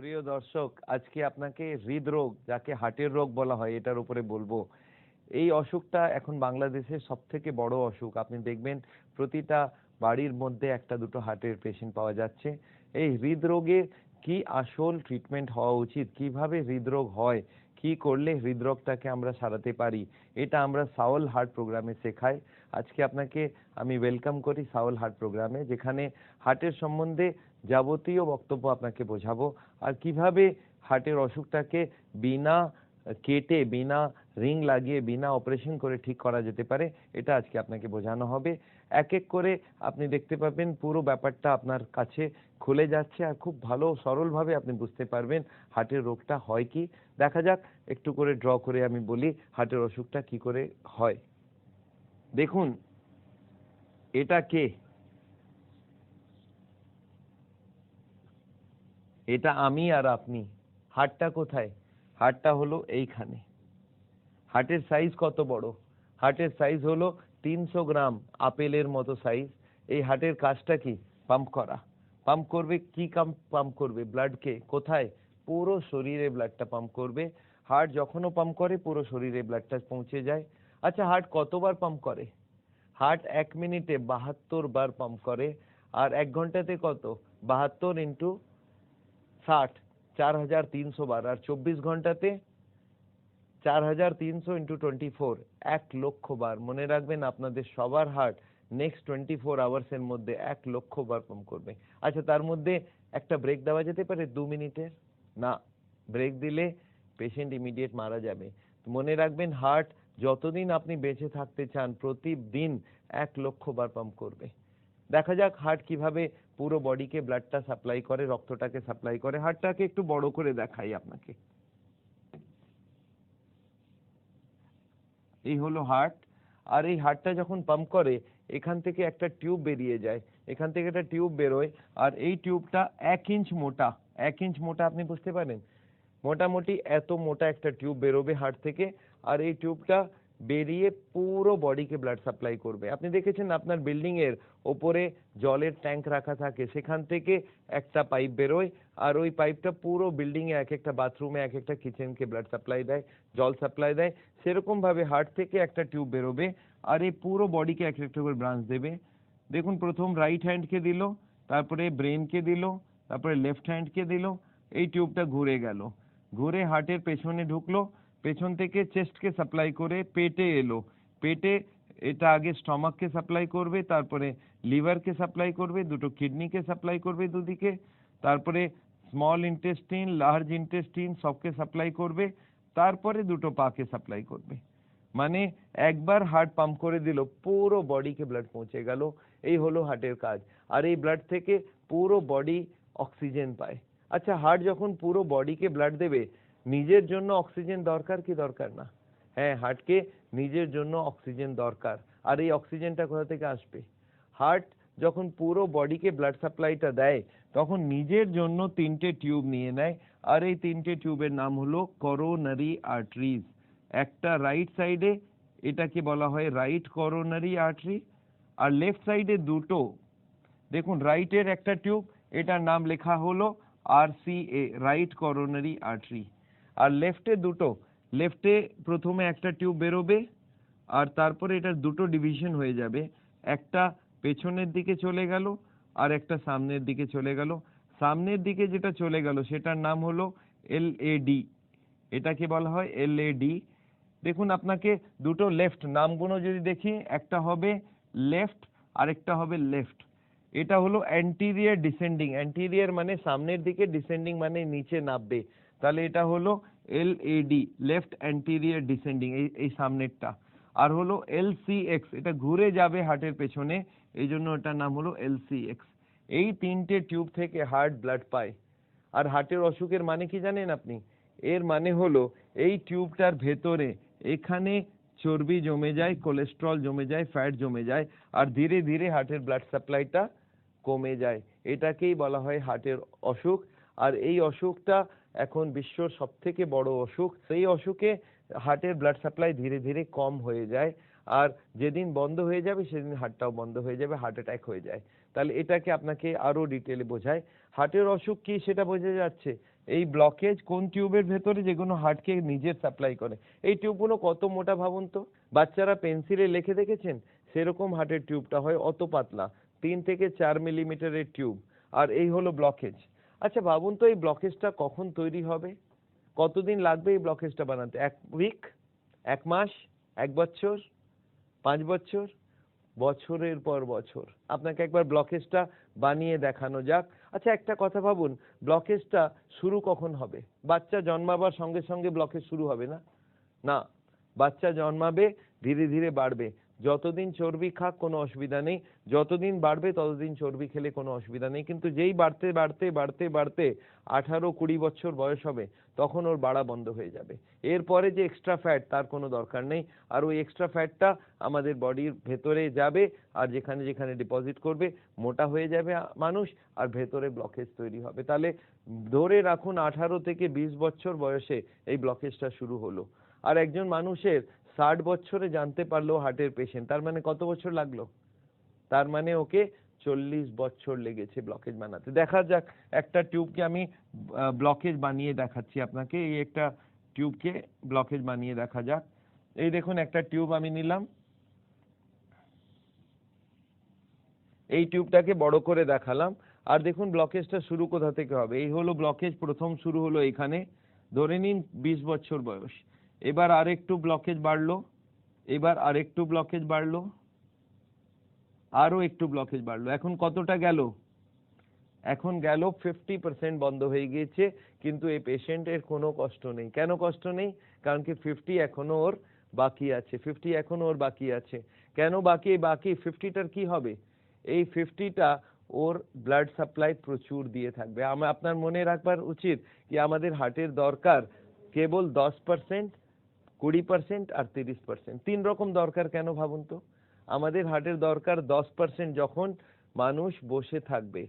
প্রিয় দর্শক, আজকে আপনাকে হৃদরোগ, যাকে হার্টের রোগ বলা হয়, এটার উপরে বলবো। এই অসুখটা এখন বাংলাদেশের সবথেকে বড় অসুখ। আপনি দেখবেন প্রতিটা বাড়ির মধ্যে একটা দুটো হার্টের পেশেন্ট পাওয়া যাচ্ছে। এই হৃদরোগের কি আসল ট্রিটমেন্ট হওয়া উচিত, কিভাবে হৃদরোগ হয়, কি করলে হৃদরোগটাকে আমরা সারাতে পারি, এটা আমরা সাওল হার্ট প্রোগ্রামে শেখাই। আজকে আপনাকে আমি ওয়েলকাম করি সাওল হার্ট প্রোগ্রামে, যেখানে হার্টের সম্বন্ধে যাবতীয় বক্তব্য আপনাকে বোঝাবো, আর কিভাবে হার্টের অসুখটাকে বিনা কেটে, বিনা রিং লাগিয়ে, বিনা অপারেশন করে ঠিক করা যেতে পারে, এটা আজকে আপনাকে বোঝানো হবে। এক এক করে আপনি দেখতে পাবেন পুরো ব্যাপারটা আপনার কাছে খুলে যাচ্ছে, আর খুব ভালো সরলভাবে আপনি বুঝতে পারবেন হার্টের রোগটা হয় কি। দেখা যাক, একটু করে ড্র করে আমি বলি হার্টের অসুখটা কি করে হয়। দেখুন, এটা কে? এটা আমি আর আপনি। হার্টটা কোথায়? হার্টটা হলো এইখানে। হার্টের সাইজ কত বড়? হার্টের সাইজ হলো 300 গ্রাম, আপেলের মতো সাইজ। এই হার্টের কাজটা কি? পাম্প করা। পাম্প করবে কি? পাম্প করবে ব্লাডকে। কোথায়? পুরো শরীরে ব্লাডটা পাম্প করবে। হার্ট যখনও পাম্প করে পুরো শরীরে ব্লাডটা পৌঁছে যায়। আচ্ছা, হার্ট কতবার পাম্প করে? হার্ট 1 মিনিটে 72 বার পাম্প করে। আর 1 ঘন্টাতে কত? 72 ইন্টু 60, 4300 বার। আর 24 ঘন্টাতে 4300 ইন্টু 24, 1,00,000 বার। মনে রাখবেন, আপনাদের সবার হার্ট নেক্সট 24 আওয়ার্সের মধ্যে 1,00,000 বার পাম্প করবে। আচ্ছা, তার মধ্যে একটা ব্রেক দেওয়া যেতে পারে 2 মিনিটের? না, ব্রেক দিলে পেশেন্ট ইমিডিয়েট মারা যাবে। মনে রাখবেন, হার্ট যতদিন আপনি বেঁচে থাকতে চান প্রতিদিন 1,00,000 বার পাম্প করবে। দেখা যাক হার্ট কিভাবে পুরো বডিকে ব্লাডটা সাপ্লাই করে, রক্তটাকে সাপ্লাই করে। হার্টটাকে একটু বড় করে দেখাই আপনাকে। এই হলো হার্ট। আর এই হার্টটা যখন পাম্প করে, এখান থেকে একটা টিউব বেরিয়ে যায়, এখান থেকে একটা টিউব বেরোয়। আর এই টিউবটা 1 ইঞ্চ মোটা। 1 ইঞ্চ মোটা, আপনি বুঝতে পারেন? মোটামুটি এত মোটা একটা টিউব বেরোবে হার্ট থেকে। আর এই টিউবটা বেরিয়ে পুরো বডিকে ব্লাড সাপ্লাই করবে। আপনি দেখেছেন আপনার বিল্ডিং এর ওপরে জলের ট্যাঙ্ক রাখা থাকে, সেখান থেকে একটা পাইপ বেরোয়, আর ওই পাইপটা পুরো বিল্ডিং এ, এক একটা বাথরুমে, এক একটা কিচেনকে ব্লাড সাপ্লাই দেয়, জল সাপ্লাই দেয়। সেরকম ভাবে হার্ট থেকে একটা টিউব বেরোবে, আর এই পুরো বডিকে এক একটা করে ব্রাঞ্চ দেবে। দেখুন, প্রথম রাইট হ্যান্ডকে দিল, তারপরে ব্রেনকে দিল, তারপরে লেফট হ্যান্ডকে দিল। এই টিউবটা ঘুরে গেল, ঘুরে হার্টের পেছনে ঢুকলো, পেছন থেকে চেস্টকে সাপ্লাই করে পেটে এলো। পেটে এটা আগে স্টমাককে সাপ্লাই করবে, তারপরে লিভারকে সাপ্লাই করবে, দুটো কিডনিকে সাপ্লাই করবে দুদিকে, তারপরে স্মল ইন্টেস্টিন, লার্জ ইন্টেস্টিন সবকে সাপ্লাই করবে, তারপরে দুটো পাকে সাপ্লাই করবে। মানে একবার হার্ট পাম্প করে দিল, পুরো বডিকে ব্লাড পৌঁছে গেল। এই হলো হার্টের কাজ। আর এই ব্লাড থেকে পুরো বডি অক্সিজেন পায়। আচ্ছা, হার্ট যখন পুরো বডিকে ব্লাড দেবে, নিজের জন্য অক্সিজেন দরকার কি দরকার না? হ্যাঁ, হার্টকে নিজের জন্য অক্সিজেন দরকার। আর এই অক্সিজেনটা কোথা থেকে আসবে? হার্ট যখন পুরো বডিকে ব্লাড সাপ্লাইটা দেয়, তখন নিজের জন্য 3টে টিউব নিয়ে নেয়। আর এই 3টে টিউবের নাম হলো করোনারি আর্টারিজ। একটা রাইট সাইডে, এটাকে বলা হয় রাইট করোনারি আর্টারি। আর লেফট সাইডে দুটো, দেখুন রাইটের একটা টিউব, এটার নাম লেখা হলো RCA, রাইট করোনারি আর্টারি। আর লেফটে দুটো, লেফটে প্রথমে একটা টিউব বেরোবে, আর তারপরে এটার দুটো ডিভিশন হয়ে যাবে। একটা পেছনের দিকে চলে গেল, আর একটা সামনের দিকে চলে গেল। সামনের দিকে যেটা চলে গেল সেটার নাম হলো LAD, এটাকে বলা হয় LAD। দেখুন, আপনাকে দুটো লেফট নামগুলো যদি দেখি, একটা হবে লেফট আর একটা হবে লেফট। এটা হলো অ্যান্টিরিয়র ডিসেন্ডিং। অ্যান্টিরিয়র মানে সামনের দিকে, ডিসেন্ডিং মানে নিচে নামবে। তাহলে এটা হলো LAD, লেফট অ্যান্টিরিয়র ডিসেন্ডিং, এই সামনেরটা। আর হলো LCX, এটা ঘুরে যাবে হার্টের পেছনে, এই জন্য এটার নাম হলো LCX। এই 3টে টিউব থেকে হার্ট ব্লাড পায়। আর হার্টের অসুখের মানে কি জানেন আপনি? এর মানে হলো এই টিউবটার ভেতরে এখানে চর্বি জমে যায়, কোলেস্ট্রল জমে যায়, ফ্যাট জমে যায়, আর ধীরে ধীরে হার্টের ব্লাড সাপ্লাইটা কমে যায়। এটাকেই বলা হয় হার্টের অসুখ। আর এই অসুখটা এখন বিশ্বর সবথেকে বড় অসুখ। সেই অসুখে হার্টের ব্লাড সাপ্লাই ধীরে ধীরে কম হয়ে যায়, আর যেদিন বন্ধ হয়ে যাবে সেদিন হার্টটাও বন্ধ হয়ে যাবে, হার্ট অ্যাটাক হয়ে যায়। তাহলে এটাকে আপনাকে আরো ডিটেলে বোঝায়। হার্টের অসুখ কি সেটা বোঝা যাচ্ছে। এই ব্লকেজ কোন টিউবের ভেতরে, যেগুলো হার্টকে নিজের সাপ্লাই করে। এই টিউবগুলো কত মোটা ভাবুন তো, বাচ্চারা পেন্সিলে লিখে দেখেছেন সেরকম হার্টের টিউবটা হয়, অত পাতলা, 3 থেকে 4 মিলিমিটারের টিউব। আর এই হলো ব্লকেজ। আচ্ছা ভাবুন তো এই ব্লকেজটা কখন তৈরি হবে, কতদিন লাগবে এই ব্লকেজটা বানাতে? 1 উইক, 1 মাস, 1 বছর, 5 বছর, বছরের পর বছর আপনাকে একবার ব্লকেজটা বানিয়ে দেখানো যাক। আচ্ছা একটা কথা ভাবুন, ব্লকেজটা শুরু কখন হবে? বাচ্চা জন্মাবার সঙ্গে সঙ্গে ব্লকেজ শুরু হবে না, না, বাচ্চা জন্মাবে, ধীরে ধীরে বাড়বে। যতদিন চর্বি খাক কোনো অসুবিধা নেই, যতদিন বাড়বে ততদিন চর্বি খেলে কোনো অসুবিধা নেই, কিন্তু যেই বাড়তে বাড়তে বাড়তে বাড়তে 18-20 বছর বয়স হবে তখন ওর বাড়া বন্ধ হয়ে যাবে। এরপরে যে এক্সট্রা ফ্যাট তার কোনো দরকার নেই, আর ওই এক্সট্রা ফ্যাটটা আমাদের বডির ভেতরে যাবে, আর যেখানে যেখানে ডিপোজিট করবে মোটা হয়ে যাবে মানুষ, আর ভেতরে ব্লকেজ তৈরি হবে। তাহলে ধরে রাখুন 18 থেকে 20 বছর বয়সে এই ব্লকেজটা শুরু হলো। আর একজন মানুষের 60 বছরে জানতে পারলো হার্টের পেশেন্ট, তার মানে কত বছর লাগলো? তার মানে ওকে 40 বছর লেগেছে ব্লকেজ বানাতে। দেখা যাক একটা টিউবকে আমি ব্লকেজ বানিয়ে দেখাচ্ছি আপনাকে। এই একটা টিউবকে ব্লকেজ বানিয়ে দেখা যাক। এই দেখুন একটা টিউব আমি নিলাম, এই টিউবটাকে বড় করে দেখালাম, আর দেখুন ব্লকেজটা শুরু কোথা থেকে হবে। এই হলো ব্লকেজ, প্রথম শুরু হলো এখানে, ধরে নিন 20 বছর বয়স। এবার আরেকটু ব্লকেজ বাড়লো, এবার আরেকটু ব্লকেজ বাড়লো, আরো একটু ব্লকেজ বাড়লো। এখন কতটা গেল? এখন গেল 50% বন্ধ হয়ে গিয়েছে, কিন্তু এই পেশেন্টের কোনো কষ্ট নেই। কেন কষ্ট নেই? কারণ কি 50 এখনো ওর বাকি আছে, 50 এখনো ওর বাকি আছে। কেন বাকি? বাকি 50টার কি হবে? এই 50টা ওর ব্লাড সাপ্লাই প্রচুর দিয়ে থাকবে। আপনার মনে রাখবার উচিত কি আমাদের হার্টের দরকার কেবল 10%, 20% আর 30%, 3 রকম দরকার। কেন ভাবুন তো? আমাদের হার্টের দরকার 10% যখন মানুষ বসে থাকবে,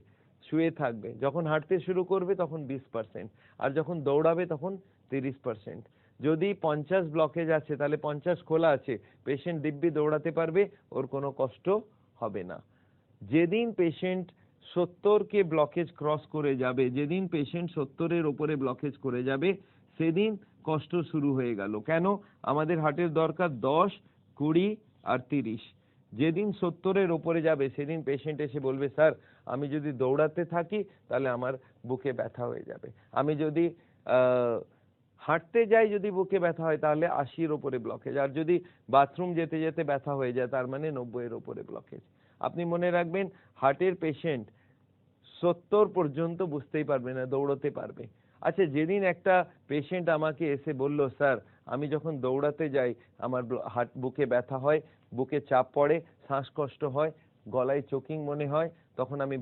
শুয়ে থাকবে, যখন হাঁটতে শুরু করবে তখন 20%, আর যখন দৌড়াবে তখন 30%। যদি 50 ব্লকেজ আছে তাহলে 50 খোলা আছে, পেশেন্ট দিব্যি দৌড়াতে পারবে, ওর কোনো কষ্ট হবে না। যেদিন পেশেন্ট 70 ব্লকেজ ক্রস করে যাবে, যেদিন পেশেন্ট 70-এর উপরে ব্লকেজ করে যাবে, সেদিন কষ্ট শুরু হয়ে গেল। কেন? আমাদের হার্টের দরকার 10, 20 আর 30। যেদিন 70-এর উপরে যাবে সেদিন পেশেন্ট এসে বলবে, স্যার আমি যদি দৌড়াতে থাকি তাহলে আমার বুকে ব্যথা হয়ে যাবে, আমি যদি হাঁটতে যাই যদি বুকে ব্যথা হয় তাহলে 80-এর উপরে ব্লকেজ, আর যদি বাথরুম যেতে যেতে ব্যথা হয়ে যায় তার মানে 90-এর উপরে ব্লকেজ। আপনি মনে রাখবেন হার্টের পেশেন্ট 70 পর্যন্ত বুঝতেই পারবে না, দৌড়াতে পারবে। আচ্ছা যেদিন একটা পেশেন্ট আমাকে এসে বলল, স্যার আমি যখন দৌড়াতে যাই আমার হার্ট বুকে ব্যথা হয়, বুকে চাপ পড়ে, শ্বাসকষ্ট হয়, গলায় চোকিং মনে হয়, তখন আমি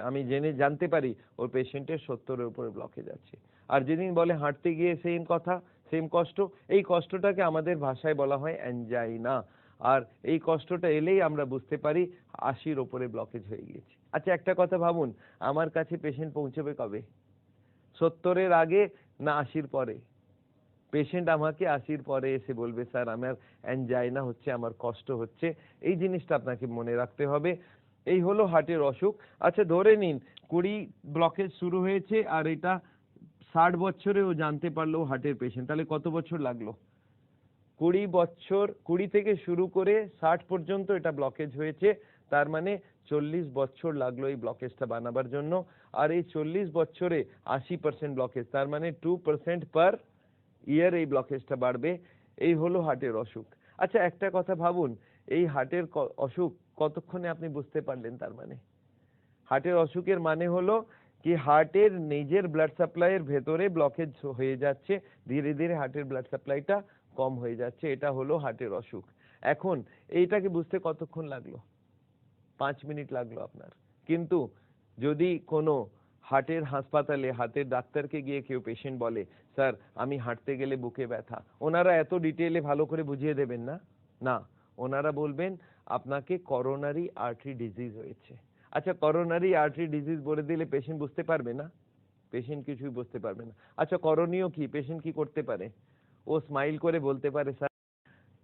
আমি জানতে পারি ওর পেশেন্টের 70-এর উপরে ব্লকেজ আছে। আর যেদিন বলে হাঁটতে গিয়ে সেম কথা, সেম কষ্ট, এই কষ্টটাকে আমাদের ভাষায় বলা হয় অ্যানজাইনা। আর এই কষ্টটা এলেই আমরা বুঝতে পারি 80-র উপরে ব্লকেজ হয়ে গিয়েছে। আচ্ছা একটা কথা ভাবুন, আমার কাছে পেশেন্ট পৌঁছবে কবে? 70-এর আগে না 80-র পরে? পেশেন্ট আমাকে 80-র পরে এসে বলবে, স্যার আমার অ্যানজাইনা হচ্ছে, আমার কষ্ট হচ্ছে। এই জিনিসটা আপনাকে মনে রাখতে হবে। এই হলো হার্টের অসুখ। আচ্ছা ধরে নিন 20 ব্লকেজ শুরু হয়েছে, আর এটা 60 বছরে ও জানতে পারলো হার্টের পেশেন্ট, তাহলে কত বছর লাগলো? 20 বছর, 20 থেকে শুরু করে 60 পর্যন্ত এটা ব্লকেজ হয়েছে, তার মানে 40 বছর লাগলো এই ব্লকেজটা বানাবার জন্য। আর এই 40 বছরে 80% ব্লকেজ, তার মানে 2% পার ইয়ার এই ব্লকেজটা বাড়বে। এই হলো হার্টের অসুখ। আচ্ছা একটা কথা ভাবুন, এই হার্টের অসুখ কতক্ষণে আপনি বুঝতে পারলেন? তার মানে হার্টের অসুখের মানে হলো কি হার্টের নিজের ব্লাড সাপ্লাইয়ের ভেতরে ব্লকেজ হয়ে যাচ্ছে, ধীরে ধীরে হার্টের ব্লাড সাপ্লাইটা কম হয়ে যাচ্ছে, এটা হলো হার্টের অসুখ। এখন এইটাকে বুঝতে কতক্ষণ লাগলো? 5 মিনিট লাগলো আপনার। কিন্তু যদি কোনো হার্টের হাসপাতালে হার্টের ডাক্তারকে গিয়ে কেউ পেশেন্ট বলে, স্যার আমি হাঁটতে গেলে বুকে ব্যথা, ওনারা এত ডিটেইলে ভালো করে বুঝিয়ে দেবেন না, না, ওনারা বলবেন আপনাকে করোনারি আর্টারি ডিজিজ হয়েছে। আচ্ছা করোনারি আর্টারি ডিজিজ বলে দিলে পেশেন্ট বুঝতে পারবে না? পেশেন্ট কিছুই বুঝতে পারবে না। আচ্ছা করণীয় কি? পেশেন্ট কি করতে পারে? ও স্মাইল করে বলতে পারে, স্যার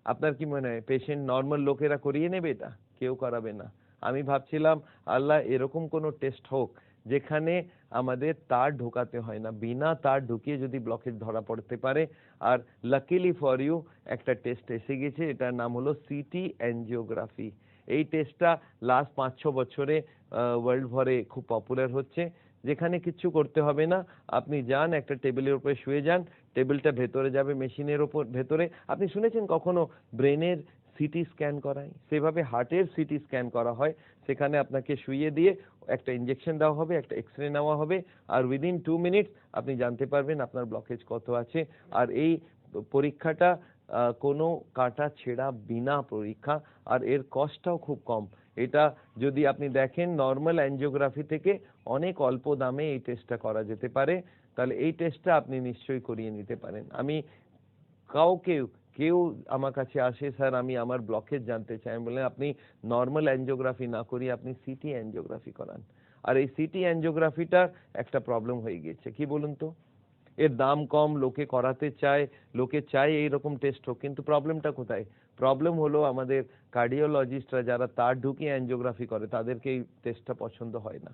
আপনার কি মনে হয় পেশেন্ট নর্মাল লোকেরা করিয়ে নেবে? এটা কেউ করাবে না। আমি ভাবছিলাম আল্লাহ এরকম কোনো টেস্ট হোক যেখানে আমাদের তার ঢোকাতে হয় না, বিনা তার ঢুকিয়ে যদি ব্লকেজ ধরা পড়তে পারে। আর লাকিলি ফর ইউ একটা টেস্ট এসে গেছে, এটার নাম হলো সিটি অ্যাঞ্জিওগ্রাফি। এই টেস্টটা লাস্ট 5-6 বছরে ওয়ার্ল্ড ভরে খুব পপুলার হচ্ছে, যেখানে কিচ্ছু করতে হবে না। আপনি যান, একটা টেবিলের উপরে শুয়ে যান, টেবিলটা ভেতরে যাবে মেশিনের ওপর ভেতরে। আপনি শুনেছেন কখনো ব্রেনের সিটি স্ক্যান করায়? সেভাবে হার্টের সিটি স্ক্যান করা হয়। সেখানে আপনাকে শুইয়ে দিয়ে একটা ইঞ্জেকশন দেওয়া হবে, একটা এক্সরে নেওয়া হবে, আর উইদিন 2 মিনিটস আপনি জানতে পারবেন আপনার ব্লকেজ কত আছে। আর এই পরীক্ষাটা কোনো কাটা ছেঁড়া বিনা পরীক্ষা, আর এর কস্টটাও খুব কম। এটা যদি আপনি দেখেন নর্মাল অ্যাঞ্জিওগ্রাফি থেকে অনেক অল্প দামে এই টেস্টটা করা যেতে পারে। তাহলে এই টেস্টটা আপনি নিশ্চয়ই করিয়ে নিতে পারেন। আমি কেউ আমার কাছে আসে, স্যার আমি আমার ব্লকেজ জানতে চাই, আমি বললাম আপনি নর্মাল অ্যাঞ্জিওগ্রাফি না করিয়ে আপনি সিটি অ্যাঞ্জিওগ্রাফি করান। আর এই সিটি অ্যাঞ্জিওগ্রাফিটা একটা প্রবলেম হয়ে গেছে, কি বলুন তো? এর দাম কম, লোকে করাতে চায়, লোকে চায় এইরকম টেস্ট হোক, কিন্তু প্রবলেমটা কোথায়? প্রবলেম হলো আমাদের কার্ডিওলজিস্টরা যারা তার ঢুকিয়ে অ্যাঞ্জিওগ্রাফি করে তাদেরকে এই টেস্টটা পছন্দ হয় না।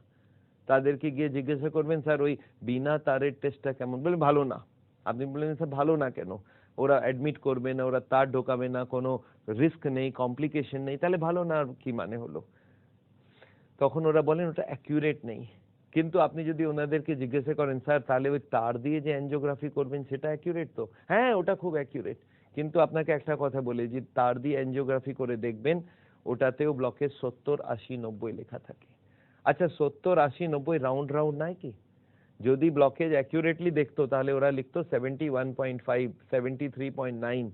তাদেরকে গিয়ে জিজ্ঞাসা করবেন স্যার ওই বিনা তারের টেস্টটা কেমন, বলে ভালো না। আপনি বললেন স্যার ভালো না কেন? ওরা অ্যাডমিট করবে না, ওরা তার ঢোকাবে না, কোনো রিস্ক নেই, কমপ্লিকেশন নেই, তাহলে ভালো না আর কি মানে হলো? তখন ওরা বলেন ওটা অ্যাকিউরেট নেই। কিন্তু আপনি যদি ওনাদেরকে জিজ্ঞাসা করেন স্যার তাহলে ওই তার দিয়ে যে অ্যাঞ্জিওগ্রাফি করবেন সেটা অ্যাকিউরেট তো? হ্যাঁ ওটা খুব অ্যাকিউরেট। কিন্তু আপনাকে একটা কথা বলি, যে তার দিয়ে অ্যাঞ্জিওগ্রাফি করে দেখবেন ওটাতেও ব্লকেজ 70, 80, 90 লেখা থাকে। আচ্ছা 70, 80, 90 রাউন্ড রাউন্ড নাই কি? যদি ব্লকেজ অ্যাকিউরেটলি দেখতো তাহলে ওরা লিখতো 71.5, 73.9।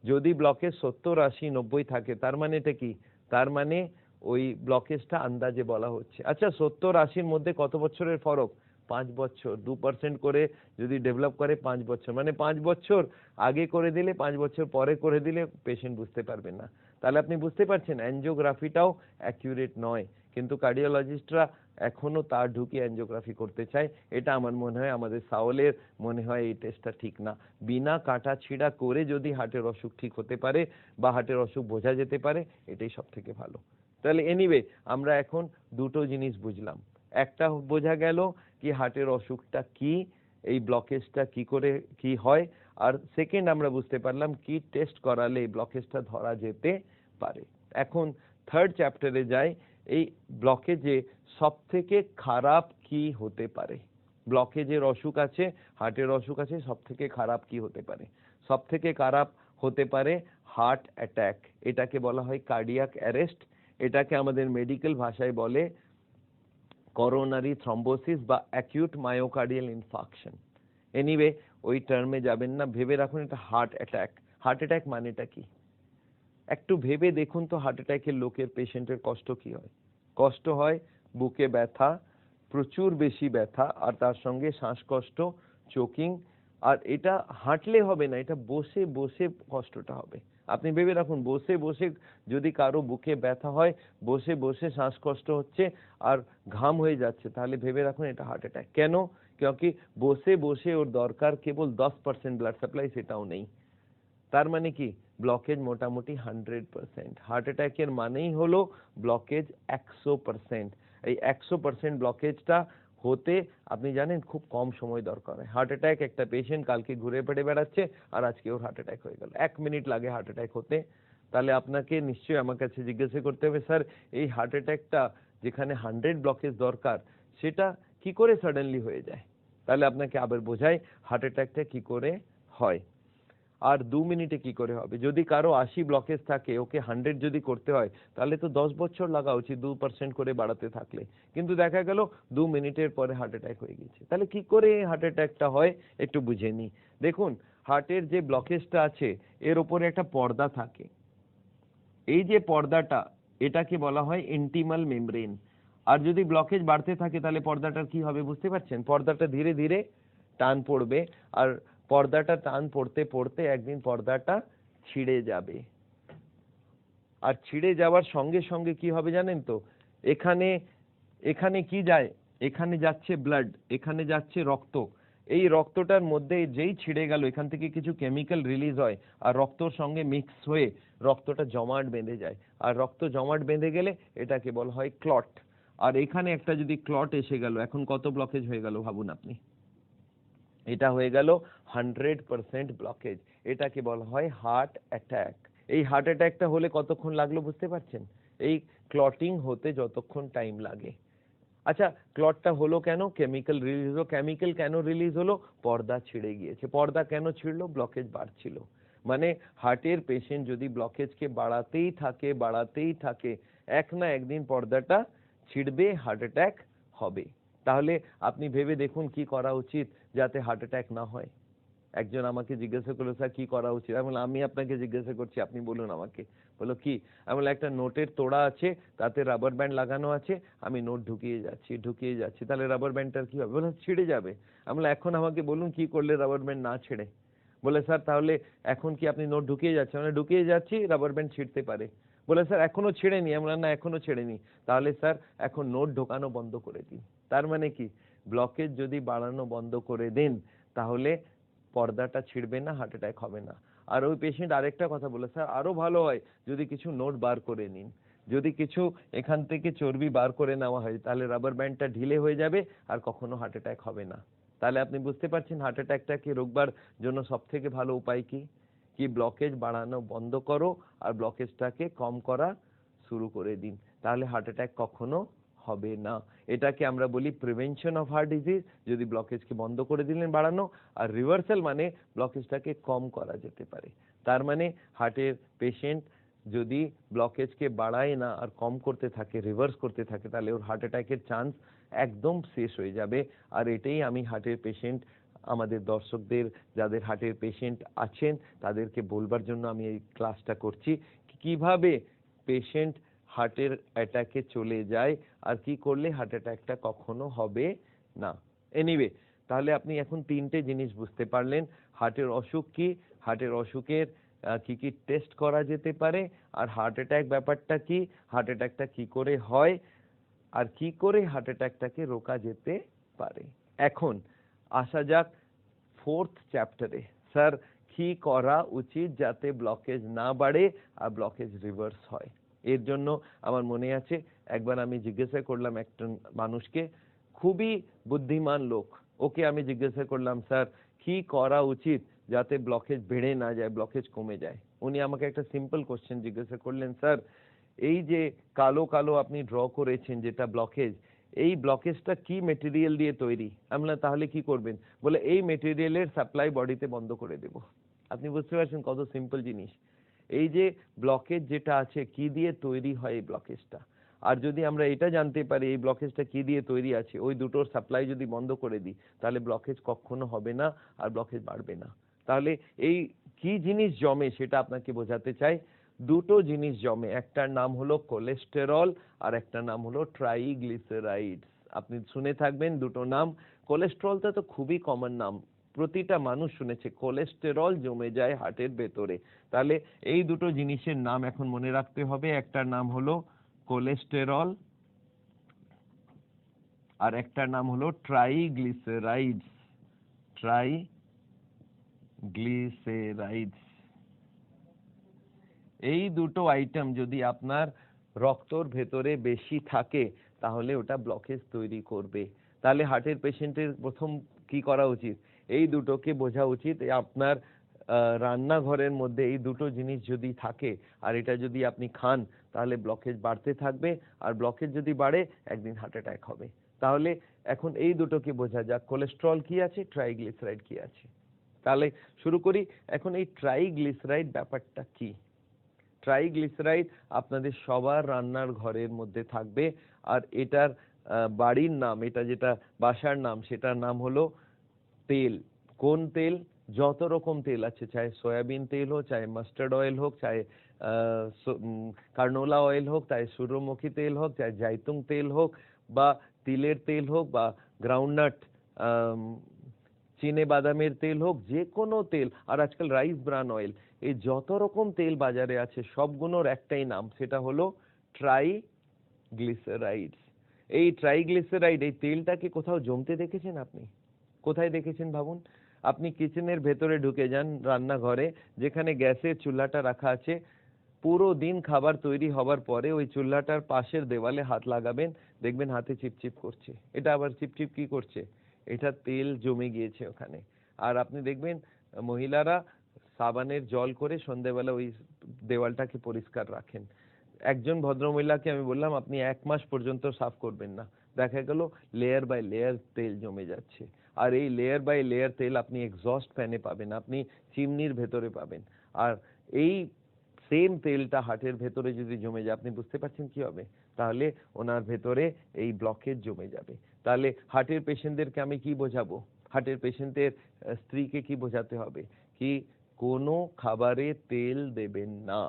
যদি ব্লকেজ 70, 80, 90 থাকে তার মানে এটা কি? তার মানে ওই ব্লকেজটা আন্দাজে বলা হচ্ছে। আচ্ছা 70, 80-র মধ্যে কত বছরের ফরক? 5 বছর। 2% করে যদি ডেভেলপ করে 5 বছর, মানে 5 বছর আগে করে দিলে 5 বছর পরে করে দিলে পেশেন্ট বুঝতে পারবে না। তাহলে আপনি বুঝতে পারছেন অ্যাঞ্জিওগ্রাফিটাও অ্যাকিউরেট নয়, কিন্তু কার্ডিওলজিস্টরা এখনো তার ঢুকিয়ে অ্যাঞ্জিওগ্রাফি করতে চায়। এটা আমার মনে হয় আমাদের সাওলের মনে হয় এই টেস্টটা ঠিক না। বিনা কাটা ছিঁড়া করে যদি হার্টের অসুখ ঠিক হতে পারে বা হার্টের অসুখ বোঝা যেতে পারে, এটাই সব থেকে ভালো। তাহলে এনিওয়ে আমরা এখন দুটো জিনিস বুঝলাম। একটা বোঝা গেল কি হার্টের অসুখটা কি, এই ব্লকেজটা কি করে কি হয়, আর সেকেন্ড আমরা বুঝতে পারলাম কি টেস্ট করালে এই ব্লকেজটা ধরা যেতে পারে। এখন থার্ড চ্যাপ্টারে যাই, এই ব্লকেজে সব থেকে খারাপ কি হতে পারে? ব্লকেজের অসুখ আছে, হার্টের অসুখ আছে, সব থেকে খারাপ কি হতে পারে? সব থেকে খারাপ হতে পারে হার্ট অ্যাটাক। এটাকে বলা হয় কার্ডিয়াক অ্যারেস্ট। এটাকে আমাদের মেডিকেল ভাষায় বলে করোনারি থ্রম্বোসিস বা অ্যাকিউট মায়োকার্ডিয়াল ইনফাকশন। এনিওয়ে ওই টার্মে যাবেন না, ভেবে রাখুন এটা হার্ট অ্যাটাক। হার্ট অ্যাটাক মানেটা কি একটু ভেবে দেখুন তো। হার্ট অ্যাটাকের লোকের পেশেন্টের কষ্ট কি হয়? কষ্ট হয় বুকে ব্যথা, প্রচুর বেশি ব্যথা, আর তার সঙ্গে শ্বাসকষ্ট, চোকিং। আর এটা হাঁটলে হবে না, এটা বসে বসে কষ্টটা হবে। আপনি ভেবে রাখুন বসে বসে যদি কারো বুকে ব্যথা হয়, বসে বসে শ্বাসকষ্ট হচ্ছে আর ঘাম হয়ে যাচ্ছে, তাহলে ভেবে রাখুন এটা হার্ট অ্যাটাক। কেন? क्योंकि বসে বসে ওর দরকার কেবল 10% ব্লাড সাপ্লাই, সেটাও নেই। তার মানে কি ব্লকেজ মোটামুটি 100%। হার্ট অ্যাটাকের মানেই হলো ব্লকেজ 100%। এই 100% ব্লকেজটা হতে আপনি জানেন খুব কম সময় দরকার হয়। হার্ট অ্যাটাক একটা পেশেন্ট কালকে ঘুরে ফেটে বেড়াচ্ছে আর আজকে ওর হার্ট অ্যাটাক হয়ে গেল, 1 মিনিট লাগে হার্ট অ্যাটাক হতে। তাহলে আপনাকে নিশ্চয়ই আমার কাছে জিজ্ঞাসা করতে হবে স্যার এই হার্ট অ্যাটাকটা যেখানে 100 ব্লকেজ দরকার সেটা কি করে সাডেনলি হয়ে যায়? তাহলে আপনাকে আবার বোঝাই হার্ট অ্যাটাকটা কি করে হয় আর 2 মিনিটে কি করে হবে। যদি কারো 80 ব্লকেজ থাকে, ওকে 100 যদি করতে হয় তাহলে তো 10 বছর লাগা উচিত 2% করে বাড়াতে থাকলে, কিন্তু দেখা গেল 2 মিনিটের পরে হার্ট অ্যাটাক হয়ে গেছে। তাহলে কি করে হার্ট অ্যাটাকটা হয় একটু বুঝে নি। দেখুন হার্টের যে ব্লকেজটা আছে এর উপরে একটা পর্দা থাকে, এই যে পর্দাটা এটাকে বলা হয় ইন্টিমাল মেমব্রেন। আর যদি ব্লকেজ বাড়তে থাকে তাহলে পর্দাটার কি হবে বুঝতে পারছেন? পর্দাটা ধীরে ধীরে টান পড়বে, আর পর্দাটা টান পড়তে পড়তে একদিন পর্দাটা ছিঁড়ে যাবে। আর ছিঁড়ে যাওয়ার সঙ্গে সঙ্গে কি হবে জানেন তো? এখানে এখানে কি যায়? এখানে যাচ্ছে ব্লাড, এখানে যাচ্ছে রক্ত। এই রক্তটার মধ্যে যেই ছিঁড়ে গেল এখান থেকে কিছু কেমিক্যাল রিলিজ হয় আর রক্তর সঙ্গে মিক্স হয়ে রক্তটা জমাট বেঁধে যায়। আর রক্ত জমাট বেঁধে গেলে এটাকে বলা হয় ক্লট। আর এখানে একটা যদি ক্লট এসে গেল, এখন কত ব্লকেজ হয়ে গেল ভাবুন আপনি, এটা হয়ে গেল 100% ব্লকেজ। এটাকে বলা হয় হার্ট অ্যাটাক। এই হার্ট অ্যাটাকটা হলে কতক্ষণ লাগলো বুঝতে পারছেন? এই ক্লটিং হতে যতক্ষণ টাইম লাগে। আচ্ছা, ক্লটটা হলো কেন? কেমিক্যাল রিলিজ হলো। কেমিক্যাল কেন রিলিজ হলো? পর্দা ছিঁড়ে গিয়েছে। পর্দা কেন ছিঁড়লো? ব্লকেজ বাড়ছিল। মানে হার্টের পেশেন্ট যদি ব্লকেজকে বাড়াতেই থাকে, এক না একদিন পর্দাটা ছিঁড়বে, হার্ট অ্যাটাক হবে। তাহলে আপনি ভেবে দেখুন কি করা উচিত যাতে হার্ট অ্যাটাক না হয়। একজন আমাকে জিজ্ঞাসা করলো, স্যার কি করা উচিত? আমি আপনাকে জিজ্ঞাসা করছি, আপনি বলুন আমাকে। বললো কি? আমি বললাম একটা নোটের তোড়া আছে, তাতে রাবার ব্যান্ড লাগানো আছে, আমি নোট ঢুকিয়ে যাচ্ছি, তাহলে রাবার ব্যান্ডটার কি হবে? বলে ছিঁড়ে যাবে। আমি বললাম এখন আমাকে বলুন কি করলে রাবার ব্যান্ড না ছেড়ে? বলে স্যার তাহলে এখন কি আপনি নোট ঢুকিয়ে যাচ্ছেন? মানে ঢুকিয়ে যাচ্ছি, রাবার ব্যান্ড ছিঁড়তে পারে। বলে স্যার এখনো ছেড়েনি। আমরা না এখনো ছেড়েনি। তাহলে স্যার এখন নোট ঢোকানো বন্ধ করে দিন। তার মানে কি? ব্লকেজ যদি বাড়ানো বন্ধ করে দেন তাহলে পর্দাটা ছিঁড়বে না, হার্ট অ্যাটাক হবে না। আর ওই পেশেন্ট আরেকটা কথা বলে, স্যার আরো ভালো হয় যদি কিছু নোট বার করে নিন, যদি কিছু এখান থেকে চর্বি বার করে নেওয়া হয় তাহলে রাবার ব্যান্ডটা ঢিলে হয়ে যাবে আর কখনো হার্ট অ্যাটাক হবে না। তাহলে আপনি বুঝতে পারছেন হার্ট অ্যাটাকটাকে রোকবার জন্য সব থেকে ভালো উপায় কি? কি ব্লকেজ বাড়ানো বন্ধ করো আর ব্লকেজটাকে কম করা শুরু করে দিন, তাহলে হার্ট অ্যাটাক কখনো হবে না। এটাকে আমরা বলি প্রিভেনশন অফ হার্ট ডিজিজ। যদি ব্লকেজকে বন্ধ করে দিলেন বাড়ানো, আর রিভার্সাল মানে ব্লকেজটাকে কম করা যেতে পারে। তার মানে হার্টের পেশেন্ট যদি ব্লকেজকে বাড়ায় না আর কম করতে থাকে, রিভার্স করতে থাকে, তাহলে ওর হার্ট অ্যাটাকের চান্স একদম শেষ হয়ে যাবে। আর এটাই আমি হার্টের পেশেন্ট, আমাদের দর্শকদের যাদের হার্টের পেশেন্ট আছেন তাদেরকে বলবার জন্য আমি এই ক্লাসটা করছি, কিভাবে পেশেন্ট হার্টের অ্যাটাকে চলে যায় আর কি করলে হার্ট অ্যাটাকটা কখনো হবে না। এনিওয়ে, তাহলে আপনি এখন তিনটে জিনিস বুঝতে পারলেন, হার্টের অসুখ কি, হার্টের অসুখের কি কি টেস্ট করা যেতে পারে, আর হার্ট অ্যাটাক ব্যাপারটা কি, হার্ট অ্যাটাকটা কি করে হয়, আর কি করে হার্ট অ্যাটাকটাকে রোকা যেতে পারে। এখন আসা যাক ফোর্থ চ্যাপ্টারে। স্যার কি করা উচিত যাতে ব্লকেজ না বাড়ে আর ব্লকেজ রিভার্স হয়? এর জন্য আমার মনে আছে একবার আমি জিজ্ঞাসা করলাম একটা মানুষকে, খুবই বুদ্ধিমান লোক, ওকে আমি জিজ্ঞাসা করলাম স্যার কি করা উচিত যাতে ব্লকেজ বেড়ে না যায়, ব্লকেজ কমে যায়? উনি আমাকে একটা সিম্পল কোশ্চেন জিজ্ঞাসা করলেন, স্যার এই যে কালো কালো আপনি ড্র করেছেন যেটা ব্লকেজ, এই ব্লকেজটা কি মেটেরিয়াল দিয়ে তৈরি? আমি বললাম তাহলে কি করবেন? বলে এই মেটেরিয়ালের সাপ্লাই বডিতে বন্ধ করে দেব। আপনি বুঝতে পারছেন কত সিম্পল জিনিস। এই যে ব্লকেজ যেটা আছে কি দিয়ে তৈরি হয় এই ব্লকেজটা, আর যদি আমরা এটা জানতে পারি এই ব্লকেজটা কি দিয়ে তৈরি আছে, ওই দুটোর সাপ্লাই যদি বন্ধ করে দিই তাহলে ব্লকেজ কখনো হবে না আর ব্লকেজ বাড়বে না। তাহলে এই কি জিনিস জমে সেটা আপনাকে বোঝাতে চাই। দুটো জিনিস জমে, একটার নাম হলো কোলেস্টেরল আর একটা নাম হলো ট্রাইগ্লিসারাইডস। আপনি শুনে থাকবেন দুটো নাম। কোলেস্টেরলটা তো খুবই কমন নাম, প্রতিটা মানুষ শুনেছে, কোলেস্টেরল জমে যায় হার্টের ভেতরে। তাহলে এই দুটো জিনিসের নাম এখন মনে রাখতে হবে, একটার নাম হলো কোলেস্টেরল আর একটার নাম হলো ট্রাইগ্লিসারাইডস। ট্রাইগ্লিসারাইডস এই দুটো আইটেম যদি আপনার রক্তর ভেতরে বেশি থাকে তাহলে ওটা ব্লকেজ তৈরি করবে। তাহলে হার্টের পেশেন্টের প্রথম কি করা উচিত? এই দুটোকে বোঝা উচিত। আপনার রান্নাঘরের মধ্যে এই দুটো জিনিস যদি থাকে আর এটা যদি আপনি খান তাহলে ব্লকেজ বাড়তে থাকবে, আর ব্লকেজ যদি বাড়ে একদিন হার্ট অ্যাটাক হবে। তাহলে এখন এই দুটোকে বোঝা যাক, কোলেস্টেরল কি আছে, ট্রাইগ্লিসারাইড কি আছে। তাহলে শুরু করি। এখন এই ট্রাইগ্লিসারাইড ব্যাপারটা কি? ট্রাইগ্লিসারাইড আপনাদের সবার রান্নার ঘরের মধ্যে থাকবে, আর এটার বাড়ির নাম, এটা যেটা বাসার নাম, সেটার নাম হলো তেল। কোন তেল? যত রকম তেল আছে, চাহে সয়াবিন তেল হোক, চাহে মাস্টার্ড অয়েল হোক, চাহে কার্নোলা অয়েল হোক, চাহে সূর্যমুখী তেল হোক, চাহে জাইতুং তেল হোক, বা তিলের তেল হোক, বা গ্রাউন্ডনাট চিনে বাদামের তেল হোক, যে কোনো তেল, আর আজকাল রাইস ব্রান অয়েল, এই যত রকম তেল বাজারে আছে সবগুলোর একটাই নাম, সেটা হলো ট্রাইগ্লিসারাইডস। এই ট্রাইগ্লিসারাইড, এই তেলটাকে কোথাও জমতে দেখেছেন আপনি? কোথায় দেখেছেন ভাবুন। আপনি কিচেনের ভেতরে ঢুকে যান, রান্নাঘরে যেখানে গ্যাসের চুলাটা রাখা আছে, পুরো দিন খাবার তৈরি হবার পরে ওই চুল্লাটার পাশের দেওয়ালে হাত লাগাবেন, দেখবেন হাতে চিপচিপ করছে। এটা আবার চিপচিপ কি করছে? এটা তেল জমে গিয়েছে ওখানে। আর আপনি দেখবেন মহিলারা সাবানের জল করে সন্ধ্যেবেলা ওই দেওয়ালটাকে পরিষ্কার রাখেন। একজন ভদ্রমহিলাকে আমি বললাম আপনি 1 মাস পর্যন্ত সাফ করবেন না, দেখা গেল লেয়ার বাই লেয়ার তেল জমে যাচ্ছে। আর এই লেয়ার বাই লেয়ার তেল আপনি এক্সস্ট ফ্যানে পাবেন, আপনি চিমনির ভেতরে পাবেন। আর এই সেম তেলটা হার্টের ভেতরে যদি জমে যায়, আপনি বুঝতে পারছেন কি হবে? তাহলে ওনার ভেতরে এই ব্লকেজ জমে যাবে। তাহলে হার্টের পেশেন্টদেরকে আমি কি বোঝাবো? হার্টের পেশেন্টের স্ত্রীকে কি বোঝাতে হবে? কি কোনো খাবারে তেল দেবেন না,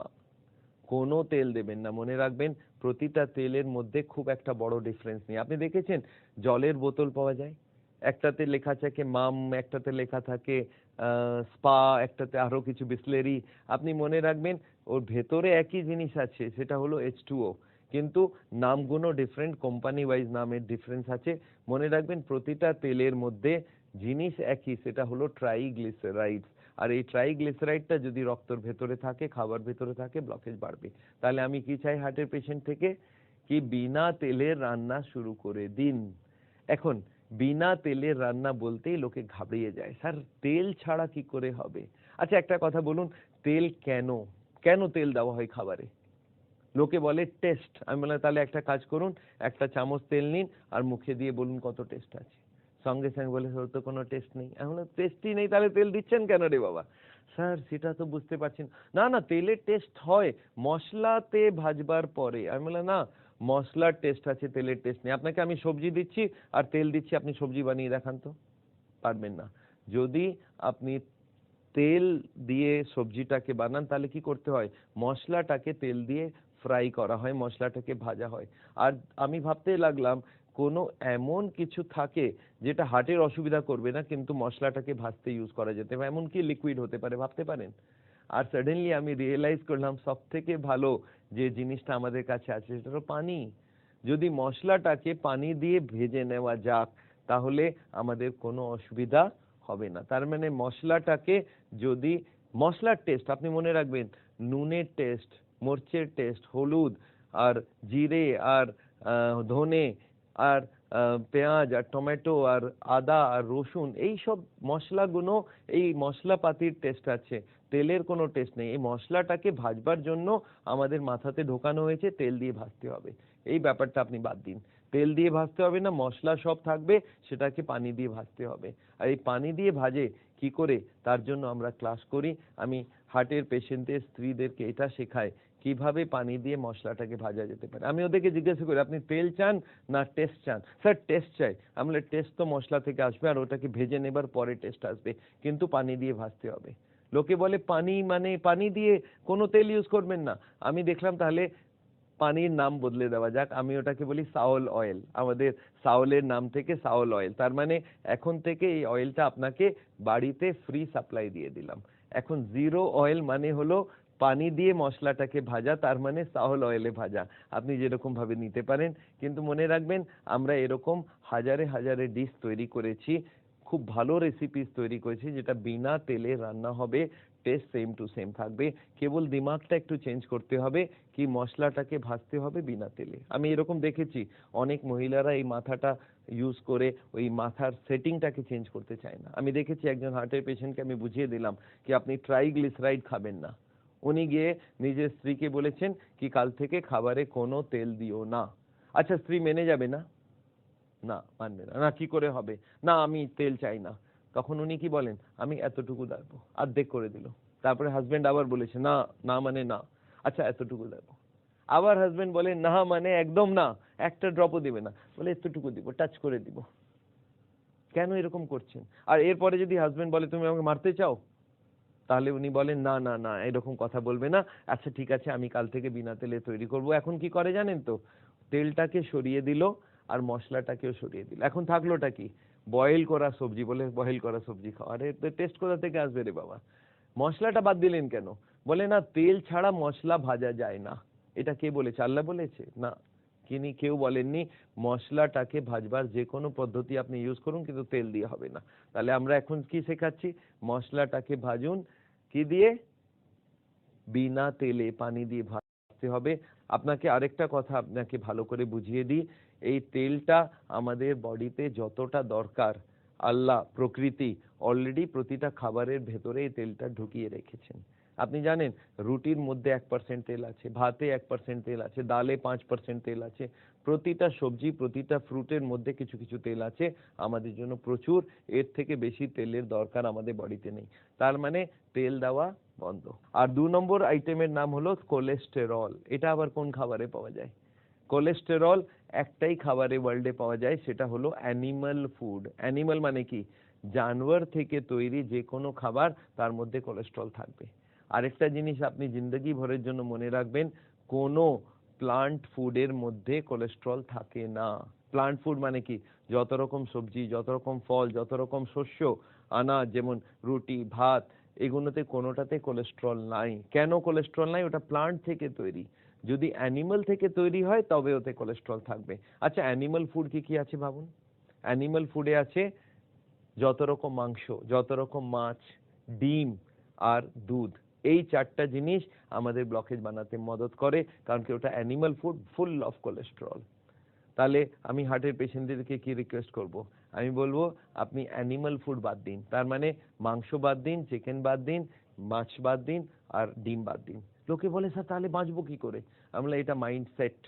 কোনো তেল দেবেন না। মনে রাখবেন প্রতিটা তেলের মধ্যে খুব একটা বড় ডিফারেন্স নেই। আপনি দেখেছেন জলের বোতল পাওয়া যায়, একটাতে লেখা থাকে মাম, একটাতে লেখা থাকে স্পা, একটাতে আরো কিছু বিসলেরি। আপনি মনে রাখবেন ওর ভেতরে একই জিনিস আছে, সেটা হলো H2O, কিন্তু নামগুলো ডিফারেন্ট, কোম্পানি ওয়াইজ নামের ডিফারেন্স আছে। মনে রাখবেন প্রতিটা তেলের মধ্যে জিনিস একই, সেটা হলো ট্রাইগ্লিসারাইডস। আর এই ট্রাইগ্লিসারাইডটা যদি রক্তের ভেতরে থাকে, খাবার ভেতরে থাকে, ব্লকেজ বাড়বে। তাহলে আমি কি চাই হার্টের পেশেন্ট থেকে? কি বিনা তেলের রান্না শুরু করে দিন। এখন বিনা তেলের রান্না বলতেই লোকে ঘাবড়িয়ে যায়, স্যার তেল ছাড়া কি করে হবে? আচ্ছা একটা কথা বলুন, তেল কেন কেন তেল দেওয়া হয় খাবারে? লোকে বলে টেস্ট। আমি বললাম তাহলে একটা কাজ করুন, একটা চামচ তেল নিন আর মুখে দিয়ে বলুন কত টেস্ট আছে। সঙ্গে সঙ্গে বলে ওর তো কোনো টেস্ট নেই। আমি বললাম টেস্টই নেই তাহলে তেল দিচ্ছেন কেন রে বাবা? স্যার সেটা তো বুঝতে পারছেন না। না তেলের টেস্ট হয় মশলাতে ভাজবার পরে। আমি বললাম না, মশলার টেস্ট আছে, তেলের টেস্ট নেই। আপনাকে আমি সবজি দিচ্ছি আর তেল দিচ্ছি, আপনি সবজি বানিয়ে দেখান তো। পারবেন না। যদি আপনি তেল দিয়ে সবজিটাকে বানান তাহলে কি করতে হয়? মশলাটাকে তেল দিয়ে ফ্রাই করা হয়, মশলাটাকে ভাজা হয়। আর আমি ভাবতে লাগলাম কোনো এমন কিছু থাকে যেটা হার্টের অসুবিধা করবে না, কিন্তু মশলাটাকে ভাজতে ইউজ করা যেতে পারে, এমন কি লিকুইড হতে পারে ভাবতে পারেন? আর সাডেনলি আমি রিয়েলাইজ করলাম সব থেকে ভালো যে জিনিসটা আমাদের কাছে আছে সেটা হলো পানি। যদি মশলাটাকে পানি দিয়ে ভেজে নেওয়া যাক তাহলে আমাদের কোনো অসুবিধা হবে না। তার মানে মশলাটাকে যদি মশলার টেস্ট আপনি মনে রাখবেন, নুনের টেস্ট, মরচের টেস্ট, হলুদ আর জিরে আর ধনে আর পেঁয়াজ আর টমেটো আর আদা আর রসুন, এই সব মশলাগুলো, এই মশলাপাতির টেস্ট আছে, তেলের কোনো টেস্ট নেই। এই মশলাটাকে ভাজবার জন্য আমাদের মাথাতে ঢোকানো হয়েছে তেল দিয়ে ভাজতে হবে। এই ব্যাপারটা আপনি বাদ দিন, তেল দিয়ে ভাজতে হবে না, মশলা সব থাকবে, সেটাকে পানি দিয়ে ভাজতে হবে। আর এই পানি দিয়ে ভাজে কি করে, তার জন্য আমরা ক্লাস করি। আমি হার্টের পেশেন্টের স্ত্রীদেরকে এটা শেখাই কিভাবে পানি দিয়ে মশলাটাকে ভাজা যেতে পারে। আমি ওদেরকে জিজ্ঞাসা করি আপনি তেল চান না টেস্ট চান? স্যার টেস্ট চাই। আমরা টেস্ট তো মশলা থেকে আসবে আর ওটাকে ভেজে নেবার পরে টেস্ট আসবে, কিন্তু পানি দিয়ে ভাজতে হবে। লোকে বলে পানি মানে পানি দিয়ে কোনো তেল ইউজ করবেন না। আমি দেখলাম তাহলে পানির নাম বদলে দেওয়া যাক, আমি ওটাকে বলি সাওল অয়েল। আমাদের সাওলের নাম থেকে সাওল অয়েল, তার মানে এখন থেকে এই অয়েলটা আপনাকে বাড়িতে ফ্রি সাপ্লাই দিয়ে দিলাম। এখন জিরো অয়েল মানে হলো পানি দিয়ে মশলাটাকে ভাজা, তার মানে সাওল অয়েলে ভাজা। আপনি যেরকম ভাবে নিতে পারেন, কিন্তু মনে রাখবেন আমরা এরকম হাজারে হাজারে ডিশ তৈরি করেছি, খুব ভালো রেসিপিস তৈরি করেছি যেটা বিনা তেলে রান্না হবে, টেস্ট সেম টু সেম থাকবে। কেবল দিমাগটা একটু চেঞ্জ করতে হবে, কি মশলাটাকে ভাজতে হবে বিনা তেলে। আমি এরকম দেখেছি অনেক মহিলারা এই মাথাটা ইউজ করে ওই মাথার সেটিংটাকে চেঞ্জ করতে চায় না। আমি দেখেছি একজন হার্টের পেশেন্টকে আমি বুঝিয়ে দিলাম কি আপনি ট্রাইগ্লিসারাইড খাবেন না, উনি গিয়ে নিজের স্ত্রীকে বলেছেন কি কাল থেকে খাবারে কোনো তেল দিও না। আচ্ছা স্ত্রী মেনে যাবে না? না মানবে না। না কি করে হবে? না আমি তেল চাই না। তখন উনি কি বলেন, আমি এতটুকু দেবো, অর্ধেক করে দিল। তারপরে হাজবেন্ড আবার বলেছে না, না মানে না। আচ্ছা এতটুকু দেবো। আবার হাজবেন্ড বলে না মানে একদম না, একটা ড্রপও দিবে না। বলে এতটুকু দিব, টাচ করে দিব। কেন এরকম করছেন? আর এরপরে যদি হাজবেন্ড বলে তুমি আমাকে মারতে চাও, তাহলে উনি বলেন না না না এরকম কথা বলবে না, আচ্ছা ঠিক আছে আমি কাল থেকে বিনা তেলে তৈরি করব। এখন কি করে জানেন তো, তেলটাকে সরিয়ে দিল আর মশলাটাকেও সরিয়ে দিল। এখন থাকলোটা কি? বয়েল করা সবজি। বলে বয়েল করা সবজি খাও। আরে টেস্ট কোথা থেকে আসবে রে বাবা? মশলাটা বাদ দিলেন কেন? বলে না তেল ছাড়া মশলা ভাজা যায় না। এটা কে বলেছে? আল্লাহ বলেছে? না, তিনি কেউ বলেননি। মশলাটাকে ভাজবার যে কোনো পদ্ধতি আপনি ইউজ করুন, কিন্তু তেল দিয়ে হবে না। তাহলে আমরা এখন কি শেখাচ্ছি? মশলাটাকে ভাজুন কি দিয়ে? বিনা তেলে পানি দিয়ে ভাজতে হবে। আপনাকে আরেকটা কথা আপনাকে ভালো করে বুঝিয়ে দিই, এই তেলটা আমাদের বডিতে যতটা দরকার আল্লাহ প্রকৃতি অলরেডি প্রতিটা খাবারের ভেতরে এই তেলটা ঢুকিয়ে রেখেছেন। আপনি জানেন রুটির মধ্যে 1% তেল আছে, ভাতে 1% তেল আছে, ডালে 5% তেল আছে, প্রতিটা সবজি প্রতিটা ফ্রুটের মধ্যে কিছু কিছু তেল আছে আমাদের জন্য প্রচুর। এর থেকে বেশি তেলের দরকার আমাদের বডিতে নেই। তার মানে তেল দেওয়া বন্ধ। আর 2 নম্বর আইটেমের নাম হলো কোলেস্টেরল। এটা আবার কোন খাবারে পাওয়া যায়? কোলেস্টেরল একটাই খাবারে ওয়ার্ল্ডে পাওয়া যায়, সেটা হলো অ্যানিমাল ফুড। অ্যানিমাল মানে কি? জানোয়ার থেকে তৈরি যে কোনো খাবার, তার মধ্যে কোলেস্ট্রল থাকবে। আরেকটা জিনিস আপনি জিন্দগি ভরের জন্য মনে রাখবেন, কোনো প্লান্ট ফুডের মধ্যে কোলেস্ট্রল থাকে না। প্লান্ট ফুড মানে কি? যত রকম সবজি, যত রকম ফল, যত রকম শস্য, আনাজ, যেমন রুটি, ভাত, এগুলোতে কোনোটাতে কোলেস্ট্রল নাই। কেন কোলেস্ট্রল নাই? ওটা প্লান্ট থেকে তৈরি। যদি অ্যানিমাল থেকে তৈরি হয় তবে ওতে কোলেস্ট্রল থাকবে। আচ্ছা, অ্যানিমাল ফুড কি কি আছে ভাবুন। অ্যানিমাল ফুডে আছে যত রকম মাংস, যত রকম মাছ, ডিম আর দুধ। এই 4টা জিনিস আমাদের ব্লকেজ বানাতে মদত করে, কারণ কি ওটা animal food, full of cholesterol. তাহলে আমি হার্টের পেশেন্টদেরকে কি রিকোয়েস্ট করব? আমি বলবো আপনি অ্যানিমাল ফুড বাদ দিন। তার মানে মাংস বাদ দিন, চিকেন বাদ দিন, মাছ বাদ দিন আর ডিম বাদ দিন। লোকে বলে স্যার তাহলে বাঁচবো কি করে? আমরা এটা মাইন্ডসেট।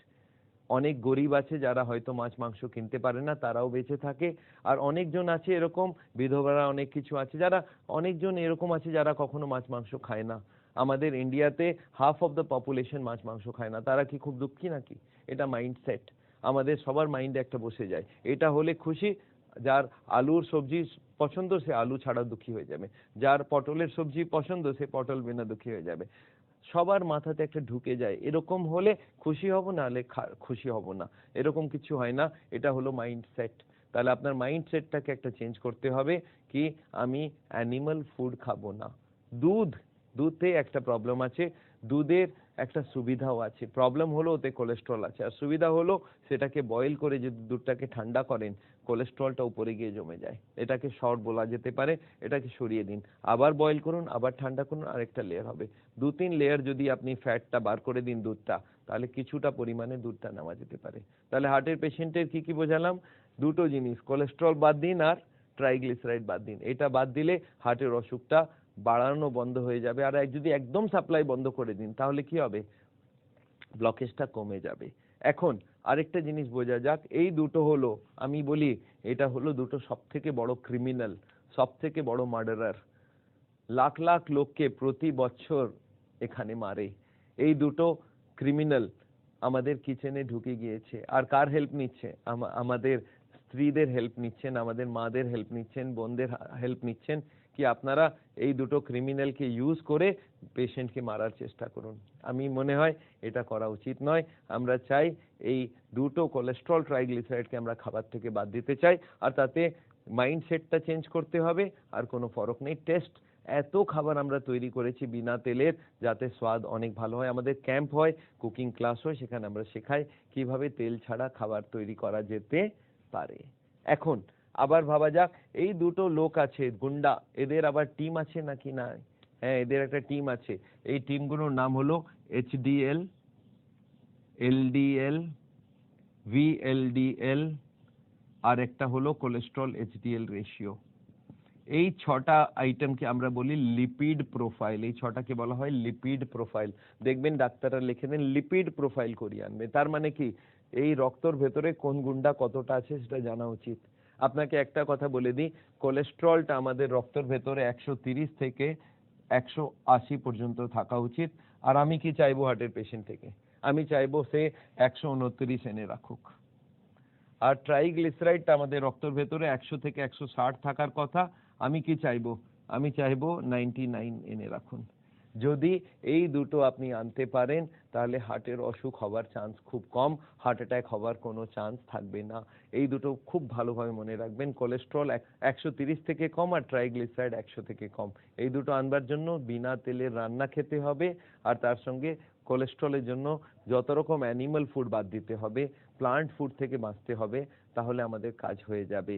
অনেক গরিব আছে যারা হয়তো মাছ মাংস কিনতে পারে না, তারাও বেঁচে থাকে। আর অনেকজন আছে এরকম, বিধবারা অনেক কিছু আছে যারা, অনেকজন এরকম আছে যারা কখনো মাছ মাংস খায় না। আমাদের ইন্ডিয়াতে হাফ অফ দ্য পপুলেশন মাছ মাংস খায় না। তারা কি খুব দুঃখী নাকি? এটা মাইন্ডসেট। আমাদের সবার মাইন্ডে একটা বসে যায়, এটা হলে খুশি। যার আলুর সবজি পছন্দ সে আলু ছাড়া দুঃখী হয়ে যাবে, যার পটলের সবজি পছন্দ সে পটল বিনা দুঃখী হয়ে যাবে। সবার মাথাতে একটা ঢুকে যায়, এরকম হলে খুশি হব, না হলে খুশি হব না, এরকম কিছু হয় না। এটা হলো মাইন্ডসেট। তাহলে আপনার মাইন্ডসেটটাকে একটা চেঞ্জ করতে হবে কি আমি অ্যানিমাল ফুড খাবো না। দুধ, দুধে একটা প্রবলেম আছে। দুধের একটা সুবিধাও আছে, প্রবলেম হলো ওতে কোলেস্ট্রল আছে। আর সুবিধা হলো সেটাকে বয়েল করে যদি দুধটাকে ঠান্ডা করেন, কোলেস্ট্রলটা উপরে গিয়ে জমে যায়। এটাকে শর্ট বলা যেতে পারে। এটাকে সরিয়ে দিন, আবার বয়েল করুন, আবার ঠান্ডা করুন, আরেকটা লেয়ার হবে। 2-3 লেয়ার যদি আপনি ফ্যাটটা বার করে দিন দুধটা, তাহলে কিছুটা পরিমাণে দুধটা নেওয়া যেতে পারে। তাহলে হার্টের পেশেন্টের কি কি বোঝালাম? দুটো জিনিস, কোলেস্ট্রল বাদ দিন আর ট্রাইগ্লিসারাইড বাদ দিন। এটা বাদ দিলে হার্টের অসুখটা বাড়ানো বন্ধ হয়ে যাবে। আর যদি একদম সাপ্লাই বন্ধ করে দিন তাহলে কি হবে? ব্লকেজটা কমে যাবে। এখন আরেকটা জিনিস বোঝা যাক, এই দুটো হলো, আমি বলি এটা হলো দুটো সবথেকে বড় ক্রিমিনাল, সবথেকে বড় মার্ডারার। লাখ লাখ লোককে প্রতি বছর এখানে মারে। এই দুটো ক্রিমিনাল আমাদের কিচেনে ঢুকে গিয়েছে। আর কার হেল্প নিচ্ছে? আমাদের স্ত্রীদের হেল্প নিচ্ছেন, আমাদের মাদের হেল্প নিচ্ছেন, বোনদের হেল্প নিচ্ছেন। কি আপনারা এই দুটো ক্রিমিনালকে ইউজ করে পেশেন্টকে মারার চেষ্টা করুন? আমি মনে হয় এটা করা উচিত নয়। আমরা চাই এই দুটো কোলেস্ট্রল ট্রাইগ্লিসারাইডকে আমরা খাবার থেকে বাদ দিতে চাই। আর তাতে মাইন্ডসেটটা চেঞ্জ করতে হবে, আর কোনো ফরক নেই। টেস্ট এত খাবার আমরা তৈরি করেছি বিনা তেলের, যাতে স্বাদ অনেক ভালো হয়। আমাদের ক্যাম্প হয়, কুকিং ক্লাস হয়, সেখানে আমরা শেখাই কিভাবে তেল ছাড়া খাবার তৈরি করা যেতে পারে। এখন আবার ভাবা যাক, এই দুটো লোক আছে গুন্ডা, এদের আবার টিম আছে নাকি না? হ্যাঁ, এদের একটা টিম আছে। এই টিমগুলোর নাম হলো HDL, LDL, VLDL, আর একটা হলো কোলেস্ট্রল HDL রেশিও। এই 6টা আইটেমকে আমরা বলি লিপিড প্রোফাইল। এই 6টাকে বলা হয় লিপিড প্রোফাইল। দেখবেন ডাক্তাররা লিখে দেন লিপিড প্রোফাইল করিয়ে আনবে। তার মানে কি? এই রক্তর ভেতরে কোন গুন্ডা কতটা আছে সেটা জানা উচিত। আপনাকে একটা কথা বলে দিই, কোলেস্ট্রলটা আমাদের রক্তের ভেতরে 130 থেকে 180 পর্যন্ত থাকা উচিত। আর আমি কি চাইবো হার্টের পেশেন্ট থেকে? আমি চাইবো সে 129 এনে রাখুক। আর ট্রাইগ্লিসারাইডটা আমাদের রক্তের ভেতরে 100 থেকে 160 থাকার কথা। আমি কি চাইবো? আমি চাইবো 99 এনে রাখুন। যদি এই দুটো আপনি আনতে পারেন তাহলে হার্টের অসুখ হওয়ার চান্স খুব কম, হার্ট অ্যাটাক হওয়ার কোনো চান্স থাকবে না। এই দুটো খুব ভালোভাবে মনে রাখবেন, কোলেস্ট্রল 130 থেকে কম আর ট্রাইগ্লিসারাইড 100 থেকে কম। এই দুটো আনবার জন্য বিনা তেলের রান্না খেতে হবে, আর তার সঙ্গে কোলেস্ট্রলের জন্য যত রকম অ্যানিমাল ফুড বাদ দিতে হবে, প্লান্ট ফুড থেকে বাঁচতে হবে, তাহলে আমাদের কাজ হয়ে যাবে।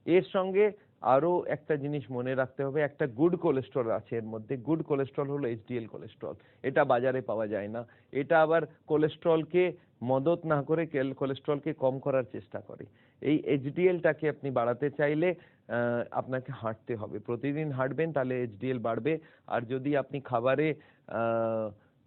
এর সঙ্গে আরো একটা জিনিস মনে রাখতে হবে, একটা গুড কোলেস্ট্রল আছে এর মধ্যে। গুড কোলেস্ট্রল হলো এইচডিএল কোলেস্ট্রল। এটা বাজারে পাওয়া যায় না। এটা আবার কোলেস্ট্রলকে মদত না করে কোলেস্ট্রলকে কম করার চেষ্টা করে। এই এইচডিএলটাকে আপনি বাড়াতে চাইলে আপনাকে হাঁটতে হবে, প্রতিদিন হাঁটবেন তাহলে এইচডিএল বাড়বে। আর যদি আপনি খাবারে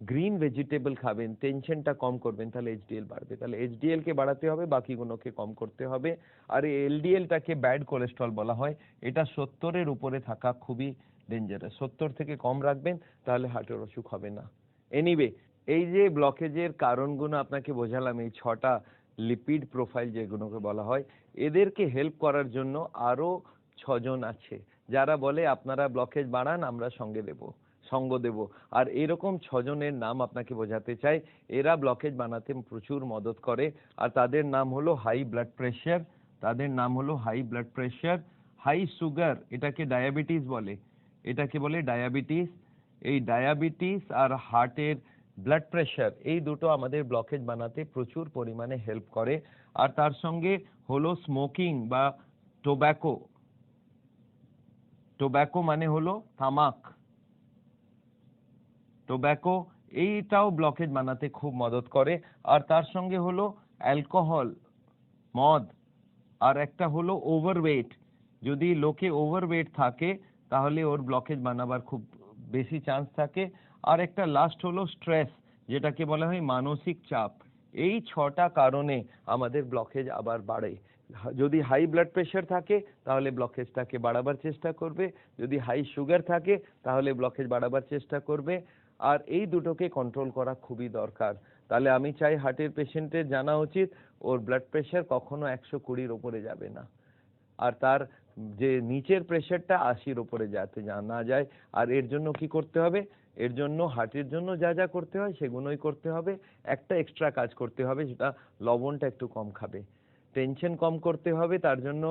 গ্রিন ভেজিটেবল খাবেন, টেনশনটা কম করবেন, তাহলে এইচডিএল বাড়বে। তাহলে এইচডিএল কে বাড়াতে হবে, বাকিগুলোকে কম করতে হবে। আর এই এলডিএলটাকে ব্যাড কোলেস্ট্রল বলা হয়। এটা 70-এর উপরে থাকা খুবই ডেঞ্জারাস। 70 থেকে কম রাখবেন, তাহলে হার্টের অসুখ হবে না। এনিওয়ে, এই যে ব্লকেজের কারণগুলো আপনাকে বোঝালাম, এই 6টা লিপিড প্রোফাইল যেগুলোকে বলা হয়, এদেরকে হেল্প করার জন্য আরো 6জন আছে যারা বলে আপনারা ব্লকেজ বাড়ান, আমরা সঙ্গ দেব। আর এরকম 6জনের নাম আপনাকে বোঝাতে চাই। এরা ব্লকেজ বানাতে প্রচুর মদত করে। আর তাদের নাম হলো high blood pressure, high sugar, এটাকে ডায়াবেটিস বলে, ডায়াবেটিস। এই ডায়াবেটিস আর হার্টের ব্লাড প্রেশার, এই দুটো আমাদের ব্লকেজ বানাতে প্রচুর পরিমাণে হেল্প করে। আর তার সঙ্গে হলো স্মোকিং বা টোব্যাকো মানে হলো তামাক, টোব্যাকো, এইটাও ব্লকেজ বানাতে খুব মদত করে। আর তার সঙ্গে হলো অ্যালকোহল, মদ। আর একটা হলো ওভারওয়েট। যদি লোকে ওভারওয়েট থাকে তাহলে ওর ব্লকেজ বানাবার খুব বেশি চান্স থাকে। আর একটা লাস্ট হলো স্ট্রেস, যেটাকে বলা হয় মানসিক চাপ। এই 6টা কারণে আমাদের ব্লকেজ আবার বাড়ে। যদি হাই ব্লাড প্রেশার থাকে তাহলে ব্লকেজটাকে বাড়াবার চেষ্টা করবে, যদি হাই সুগার থাকে তাহলে ব্লকেজ বাড়াবার চেষ্টা করবে। আর এই দুটোকে কন্ট্রোল করা খুবই দরকার। তাহলে আমি চাই হার্টের পেশেন্টের জানা উচিত ওর ব্লাড প্রেশার কখনো 120-র উপরে যাবে না, আর তার যে নিচের প্রেশারটা 80-র উপরে যাতে না যায়। আর এর জন্য কি করতে হবে? এর জন্য হার্টের জন্য যা যা করতে হয় সেগুলোই করতে হবে। একটা এক্সট্রা কাজ করতে হবে, সেটা লবণটা একটু কম খাবে। টেনশন কম করতে হবে, তার জন্য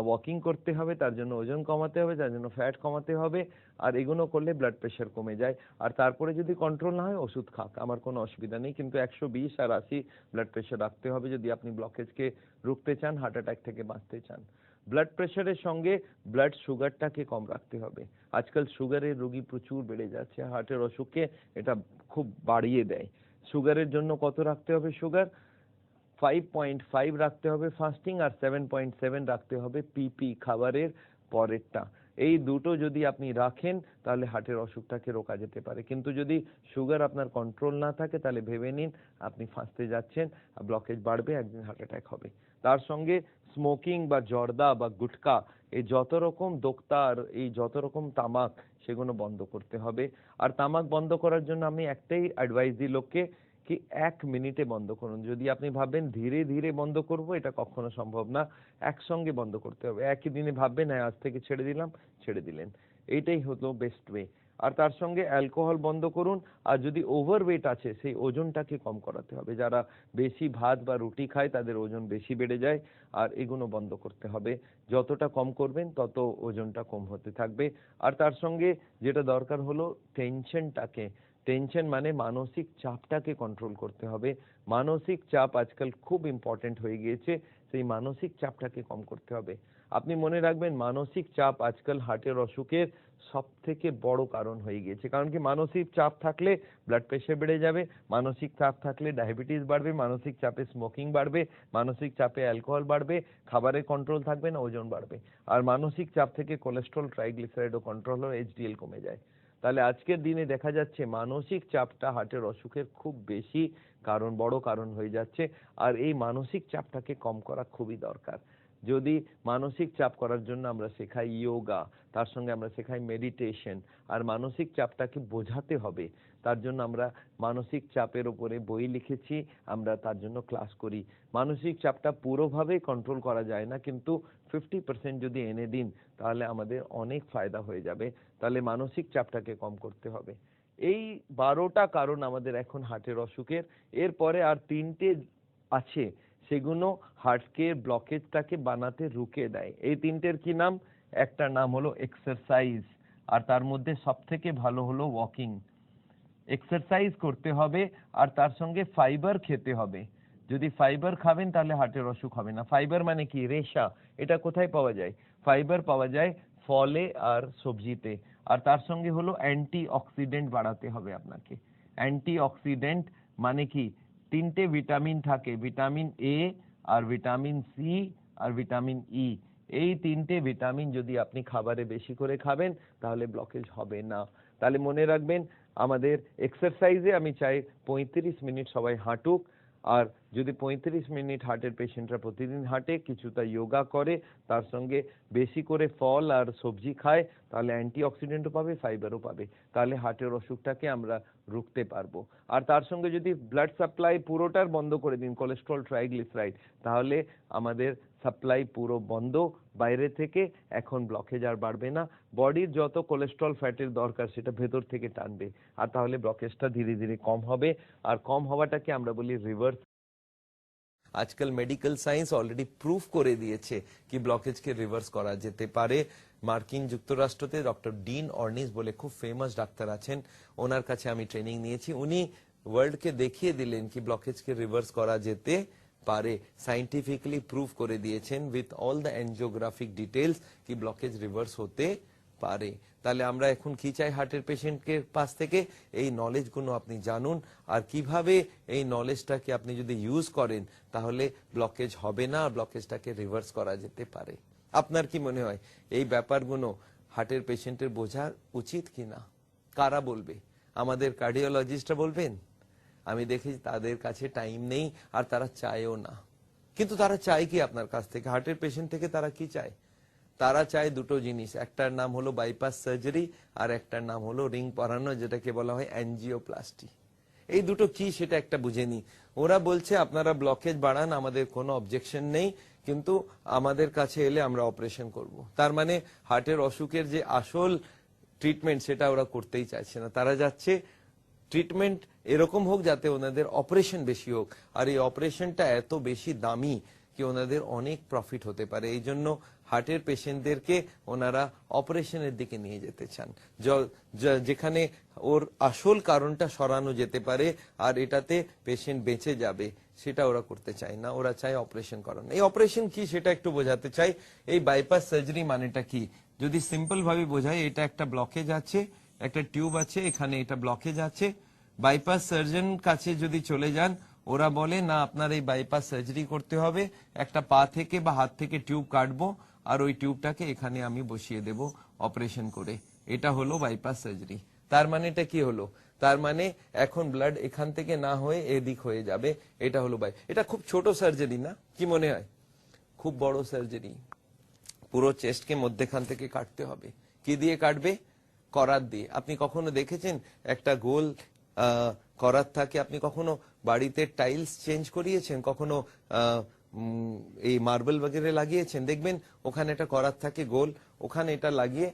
ওয়াকিং করতে হবে, তার জন্য ওজন কমাতে হবে, তার জন্য ফ্যাট কমাতে হবে। আর এগুলো করলে ব্লাড প্রেশার কমে যায়। আর তারপরে যদি কন্ট্রোল না হয় ওষুধ খাক, আমার কোনো অসুবিধা নেই, কিন্তু 120 আর 80 ব্লাড প্রেশার রাখতে হবে যদি আপনি ব্লকেজকে রুখতে চান, হার্ট অ্যাটাক থেকে বাঁচতে চান। ব্লাড প্রেশারের সঙ্গে ব্লাড সুগারটাকে কম রাখতে হবে। আজকাল সুগারের রোগী প্রচুর বেড়ে যাচ্ছে, হার্টের অসুখকে এটা খুব বাড়িয়ে দেয়। সুগারের জন্য কত রাখতে হবে? সুগার 5.5 রাখতে হবে ফাস্টিং, আর 7.7 রাখতে হবে পিপি, খাবারের পরেরটা। এই দুটো যদি আপনি রাখেন তাহলে হার্টের অসুখটাকে রোকা যেতে পারে। কিন্তু যদি সুগার আপনার কন্ট্রোল না থাকে তাহলে ভেবে নিন আপনি ফাঁসতে যাচ্ছেন, ব্লকেজ বাড়বে, একদিন হার্ট অ্যাটাক হবে। তার সঙ্গে স্মোকিং বা জর্দা বা গুটকা, এই যত রকম দোক্তা আর এই যত রকম তামাক, সেগুলো বন্ধ করতে হবে। আর তামাক বন্ধ করার জন্য আমি একটাই অ্যাডভাইস দিই লোককে, কি 1 মিনিটে বন্ধ করুন। যদি আপনি ভাবেন ধীরে ধীরে বন্ধ করব, এটা কখনো সম্ভব না। একসঙ্গে বন্ধ করতে হবে। একই দিনে ভাববেন হ্যাঁ আজ থেকে ছেড়ে দিলাম, ছেড়ে দিলেন, এইটাই হলো বেস্ট ওয়ে। আর তার সঙ্গে অ্যালকোহল বন্ধ করুন। আর যদি ওভারওয়েট আছে সেই ওজনটাকে কম করাতে হবে। যারা বেশি ভাত বা রুটি খায় তাদের ওজন বেশি বেড়ে যায়, আর এগুলো বন্ধ করতে হবে। যতটা কম করবেন তত ওজনটা কম হতে থাকবে। আর তার সঙ্গে যেটা দরকার হলো টেনশন মানে মানসিক চাপটাকে কন্ট্রোল করতে হবে। মানসিক চাপ আজকাল খুব ইম্পর্টেন্ট হয়ে গিয়েছে, সেই মানসিক চাপটাকে কম করতে হবে। আপনি মনে রাখবেন মানসিক চাপ আজকাল হার্টের অসুখের সব থেকে বড় কারণ হয়ে গিয়েছে। কারণ কি, মানসিক চাপ থাকলে ব্লাড প্রেশার বেড়ে যাবে, মানসিক চাপ থাকলে ডায়াবেটিস বাড়বে, মানসিক চাপে স্মোকিং বাড়বে, মানসিক চাপে অ্যালকোহল বাড়বে, খাবারের কন্ট্রোল থাকবে না, ওজন বাড়বে। আর মানসিক চাপ থেকে কোলেস্ট্রল, ট্রাইগ্লিসারাইডও কন্ট্রোল হয়, এইচডিএল কমে যায়। তাহলে আজকের দিনে দেখা যাচ্ছে মানসিক চাপটা হার্টের অসুখের খুব বেশি বড় কারণ হয়ে যাচ্ছে। আর এই মানসিক চাপটাকে কম করা খুবই দরকার। যদি মানসিক চাপ করার জন্য আমরা শেখাই যোগা, তার সঙ্গে আমরা শেখাই মেডিটেশন, আর মানসিক চাপটাকে বোঝাতে হবে, তার জন্য আমরা মানসিক চাপের উপরে বই লিখেছি, আমরা তার জন্য ক্লাস করি। মানসিক চাপটা পুরোভাবে কন্ট্রোল করা যায় না, কিন্তু 50% যদি এনে দিন তাহলে আমাদের অনেক ফায়দা হয়ে যাবে। তাহলে মানসিক চাপটাকে কম করতে হবে। এই 12টা কারণ আমাদের এখন হার্টের অসুখের। এরপরে আর 3টে আছে, সেগুলো হার্টকে ব্লকেজটাকে বানাতে রুকে দেয়। এই 3টের কি নাম? একটা নাম হলো এক্সারসাইজ, আর তার মধ্যে সব থেকে ভালো হলো ওয়াকিং। এক্সারসাইজ করতে হবে, আর তার সঙ্গে ফাইবার খেতে হবে। যদি ফাইবার খাবেন তাহলে হার্টের অসুখ হবে না। ফাইবার মানে কি? রেশা। এটা কোথায় পাওয়া যায়? ফাইবার পাওয়া যায় ফলে আর সবজিতে। আর তার সঙ্গে হলো অ্যান্টি অক্সিডেন্ট বাড়াতে হবে আপনাকে। অ্যান্টি অক্সিডেন্ট মানে কি? 3টে ভিটামিন থাকে, ভিটামিন এ আর ভিটামিন সি আর ভিটামিন ই। এই 3টে ভিটামিন যদি আপনি খাবারে বেশি করে খাবেন তাহলে ব্লকেজ হবে না। তাহলে মনে রাখবেন, আমাদের এক্সারসাইজে আমি চাই 35 মিনিট সবাই হাঁটুক। আর যদি 35 মিনিট হার্টের পেশেন্টরা প্রতিদিন হাঁটে, কিছুটা যোগা করে, তার সঙ্গে বেশি করে ফল আর সবজি খায়, তাহলে অ্যান্টিঅক্সিডেন্টও পাবে, ফাইবারও পাবে। তাহলে হার্টের অসুখটাকে আমরা রুখতে পারবো। আর তার সঙ্গে যদি ব্লাড সাপ্লাই পুরোটার বন্ধ করে দিন, কোলেস্ট্রল, ট্রাইগ্লিসারাইড, তাহলে আমাদের সাপ্লাই পুরো বন্ধ বাইরে থেকে। এখন ব্লকেজ আর বাড়বে না। বডির যত কোলেস্ট্রল ফ্যাটের দরকার সেটা ভেতর থেকে টানবে, আর তাহলে ব্লকেজটা ধীরে ধীরে কম হবে। আর কম হওয়াটাকে আমরা বলি রিভার্স। আজকাল মেডিকেল সায়েন্স অলরেডি প্রুফ করে দিয়েছে কি ব্লকেজকে রিভার্স করা যেতে পারে। মার্কিন যুক্তরাষ্ট্রতে ডক্টর ডিন অর্নিস বলে খুব ফেমাস ডাক্তার আছেন, ওনার কাছে আমি ট্রেনিং নিয়েছি। উনি ওয়ার্ল্ডকে দেখিয়ে দিলেন কি ব্লকেজকে রিভার্স করা যেতে পারে, সাইন্টিফিক্যালি প্রুফ করে দিয়েছেন উইথ অল দ্য এনজিওগ্রাফিক ডিটেলস কি ব্লকেজ রিভার্স হতে পারে। তাহলে আমরা এখন কি চাই হার্টের পেশেন্টকে পাশ থেকে? এই নলেজ গুলো আপনি জানুন, আর কিভাবে এই নলেজটাকে আপনি যদি ইউজ করেন তাহলে ব্লকেজ হবে না, ব্লকেজটাকে রিভার্স করা যেতে পারে। আপনার কি মনে হয় এই ব্যাপারগুলো হার্টের পেশেন্টের বোঝা উচিত কিনা? কারা বলবে? আমাদের কার্ডিওলজিস্টরা বলবেন? আমি দেখেছি তাদের কাছে টাইম নেই, আর তারা চায়ও না। কিন্তু তারা চায় কি আপনার কাছ থেকে? হার্টের পেশেন্ট থেকে তারা কি চায়? তারা চায় দুটো জিনিস, একটার নাম হলো বাইপাস সার্জারি আর একটার নাম হলো রিং পরানো, যেটাকে বলা হয় অ্যাঞ্জিওপ্লাস্টি। এই দুটো কি সেটা একটা বুঝে নি। ওরা বলছে আপনারা ব্লকেজ বাড়ান, আমাদের কোনো অবজেকশন নেই, কিন্তু আমাদের কাছে এলে আমরা অপারেশন করব। তার মানে হার্টের অসুখের যে আসল ট্রিটমেন্ট সেটা ওরা করতেই চাইছে না। তারা যাচ্ছে ট্রিটমেন্ট এরকম হোক যাতে ওনাদের অপারেশন বেশি হোক, আর এই অপারেশনটা এত বেশি দামি কি ওনাদের অনেক প্রফিট হতে পারে। এই জন্য হার্টের পেশেন্টদেরকে ওনারা অপারেশনের দিকে নিয়ে যেতে চান, যেখানে ওর আসল কারণটা সরানো যেতে পারে আর এটাতে পেশেন্ট বেঁচে যাবে, সেটা ওরা করতে চায় না। ওরা চায় অপারেশন করানো। এই অপারেশন কি সেটা একটু বোঝাতে চাই। এই বাইপাস সার্জারি মানেটা কি যদি সিম্পল ভাবে বোঝাই, এটা একটা ব্লকেজ আছে, একটা টিউব আছে, এখানে এটা ব্লকেজ আছে। বাইপাস সার্জন কাছে যদি চলে যান, ওরা বলে না আপনার এই বাইপাস সার্জারি করতে হবে, একটা পা থেকে বা হাত থেকে টিউব কাটবো আর ওই টিউবটাকে এখানে আমি বসিয়ে দেব অপারেশন করে। এটা হলো বাইপাস সার্জারি। তার মানে এটা কি হলো? তার মানে এখন ব্লাড এখান থেকে না হয়ে এদিক হয়ে যাবে। এটা হলো এটা খুব ছোট সার্জারি না, কি মনে হয়? খুব বড় সার্জারি। পুরো চেস্টকে মধ্যখান থেকে কাটতে হবে। কি দিয়ে কাটবে? করাত দিয়ে। আপনি কখনো দেখেছেন একটা গোল করাত থাকে? আপনি কখনো বাড়িতে টাইলস চেঞ্জ করিয়েছেন? কখনো এই মার্বেল বগেরে লাগিয়েছেন? দেখবেন ওখানে একটা করাত থাকে গোল, ওখানে এটা লাগিয়ে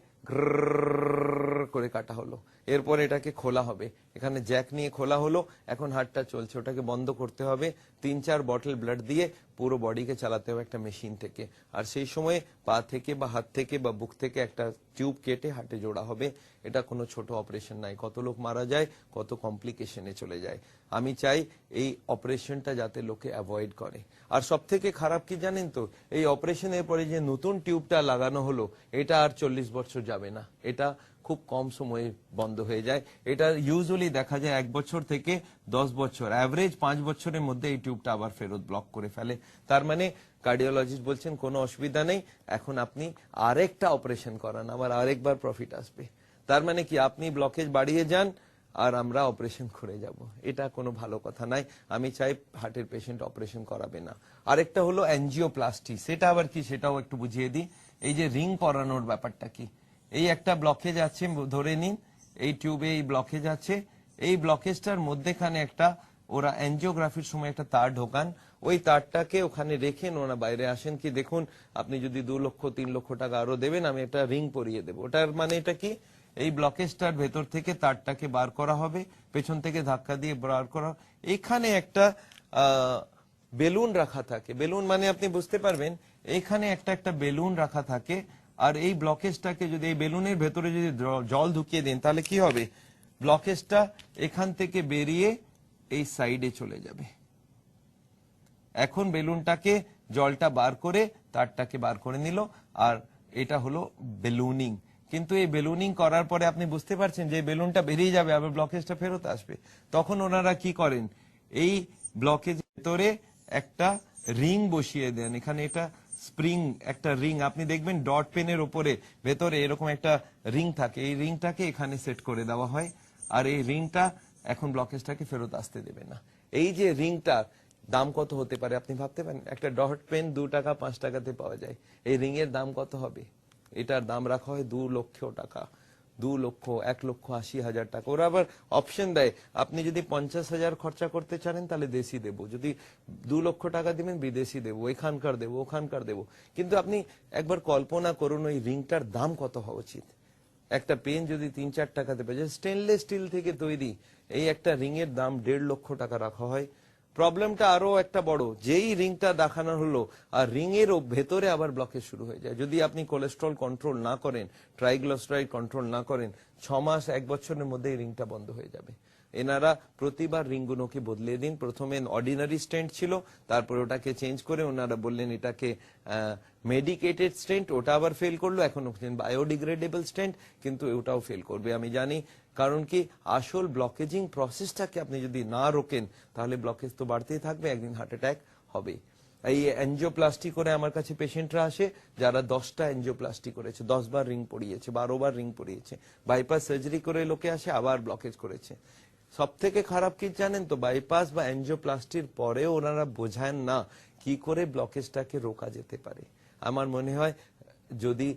করে কাটা হলো। এরপর এটাকে খোলা হবে, এখানে জ্যাক নিয়ে খোলা হলো, এখন হার্টটা চলছে, ওটাকে বন্ধ করতে হবে। 3-4 বটল ব্লাড দিয়ে পুরো বডিকে চালাতে হবে একটা মেশিন থেকে। আর সেই সময় পা থেকে বা হাত থেকে বা বুক থেকে একটা টিউব কেটে হার্টে জোড়া হবে। এটা কোনো ছোট অপারেশন নাই। কত লোক মারা যায়, কত কমপ্লিকেশনে চলে যায়। আমি চাই এই অপারেশনটা যাতে লোকে অ্যাভয়েড করে। আর সব থেকে খারাপ কি জানেন তো? এই অপারেশনের পরে যে নতুন টিউবটা লাগানো হলো, এটা আর 40 বছর যাবে না, এটা খুব কম সময়ে বন্ধ হয়ে যায়। এটা ইউজুয়ালি দেখা যায় 1 বছর থেকে 10 বছর, অ্যাভারেজ 5 বছরের মধ্যে এই টিউবটা আবার ফেরত ব্লক করে ফেলে। তার মানে কার্ডিওলজিস্ট বলছেন কোনো অসুবিধা নেই, এখন আপনি আরেকটা অপারেশন করান, আবার আরেকবার প্রফিট আসবে। তার মানে কি আপনি ব্লকেজ বাড়িয়ে যান আর আমরা অপারেশন করে যাব, এটা কোনো ভালো কথা নাই। আমি চাই হার্টের পেশেন্ট অপারেশন করাবে না। আরেকটা হলো অ্যাঞ্জিওপ্লাস্টি। সেটা আবার কি সেটাও একটু বুঝিয়ে দিই। এই যে রিং পরানোর ব্যাপারটা কি, এই একটা ব্লকেজ আছে ধরে নিন, এই টিউবে এই ব্লকেজ আছে, এই ব্লকেজটার মধ্যেখানে একটা ওরা অ্যাঞ্জিওগ্রাফির সময় একটা তার ঢোকান, ওই তারটাকে ওখানে রেখেন, ওরা বাইরে আসেন কি দেখুন আপনি যদি 2 লক্ষ 3 লক্ষ টাকা আরো দেবেন আমি একটা রিং পরিয়ে দেবো। ওটার মানে এটা কি, এই ব্লকেজটার ভেতর থেকে তারটাকে বার করা হবে, পেছন থেকে ধাক্কা দিয়ে বার করা। এখানে একটা বেলুন রাখা থাকে, বেলুন মানে আপনি বুঝতে পারবেন, এইখানে একটা বেলুন রাখা থাকে। আর এই ব্লকেজটাকে যদি এই বেলুনের ভেতরে যদি জল ঢুকিয়ে দেন তাহলে কি হবে, ব্লকেজটা এখান থেকে বেরিয়ে এই সাইডে চলে যাবে। এখন বেলুনটাকে জলটা বার করে তারটাকে বার করে নিল, আর এটা হলো বেলুনিং। কিন্তু এই বেলুনিং করার পরে আপনি বুঝতে পারছেন যে বেলুনটা বেরিয়ে যাবে, আবার ব্লকেজটা ফেরত আসবে। তখন ওনারা কি করেন, এই ব্লকেজের ভেতরে একটা রিং বসিয়ে দেন। এখানে এটা স্প্রিং, একটা রিং আপনি দেখবেন ডট পেনের উপরে ভেতরে এরকম একটা রিং থাকে, এই রিংটাকে এখানে সেট করে দেওয়া হয়, আর এই রিংটা এখন ব্লকেজটাকে ফেরত আসতে দেবে না। এই যে রিংটার দাম কত হতে পারে আপনি ভাবতে পারেন? একটা ডট পেন 2 টাকা 5 টাকাতে পাওয়া যায়, এই রিং এর দাম কত হবে? এটার দাম রাখা হয় 2 লক্ষ টাকা, 2 লক্ষ, 1,80,000 টাকা। ওরা আবার অপশন দেয়, আপনি যদি 50,000 খরচা করতে চান তাহলে দেশি দেবো, যদি 2 লক্ষ টাকা দিবেন বিদেশি দেবো, এখানকার দেবো, ওখানকার দেবো। কিন্তু আপনি একবার কল্পনা করুন ওই রিংটার দাম কত হওয়া উচিত। একটা পেন যদি 3-4 টাকাতে পাওয়া যায়, স্টেনলেস স্টিল থেকে তৈরি, এই একটা রিং এর দাম 1.5 লক্ষ টাকা রাখা হয়। প্রবলেমটা আরো একটা বড়, যেই রিংটা দেখানো হলো আর রিং এর ভেতরে আবার ব্লকেজ শুরু হয়ে যায়। যদি আপনি কোলেস্ট্রল কন্ট্রোল না করেন, ট্রাইগ্লিসারাইড কন্ট্রোল না করেন, 6 মাস 1 বছরের মধ্যে এই রিংটা বন্ধ হয়ে যাবে। এনারা প্রতিবার রিংগুলোকে বদলে দিন। প্রথমে অর্ডিনারি স্টেন্ট ছিল, তারপর ওটাকে চেঞ্জ করে ওনারা বললেন এটাকে মেডিকেটেড স্টেন্ট, ওটা আবার ফেল করলো। এখন বায়োডিগ্রেডেবল স্টেন্ট, কিন্তু ওটাও ফেল করবে আমি জানি। কারণ কি, আসল ব্লকেজিং প্রসেসটাকে আপনি যদি না রোকেন তাহলে ব্লকেজ তো বাড়তেই থাকবে, একদিন হার্ট অ্যাটাক হবে। এই এনজিওপ্লাস্টি করে আমার কাছে পেশেন্টরা আসে যারা 10টা এনজিওপ্লাস্টি করেছে, 10 বার রিং পড়িয়েছে, 12 বার রিং পড়িয়েছে। বাইপাস সার্জারি করে লোকে আসে, আবার ব্লকেজ করেছে। সব থেকে খারাপ কি জানেন তো, বাইপাস বা এনজিওপ্লাস্টির পরেও ওনারা বোঝান না কি করে ব্লকেজটাকে রোকা যেতে পারে। আমার মনে হয় যদি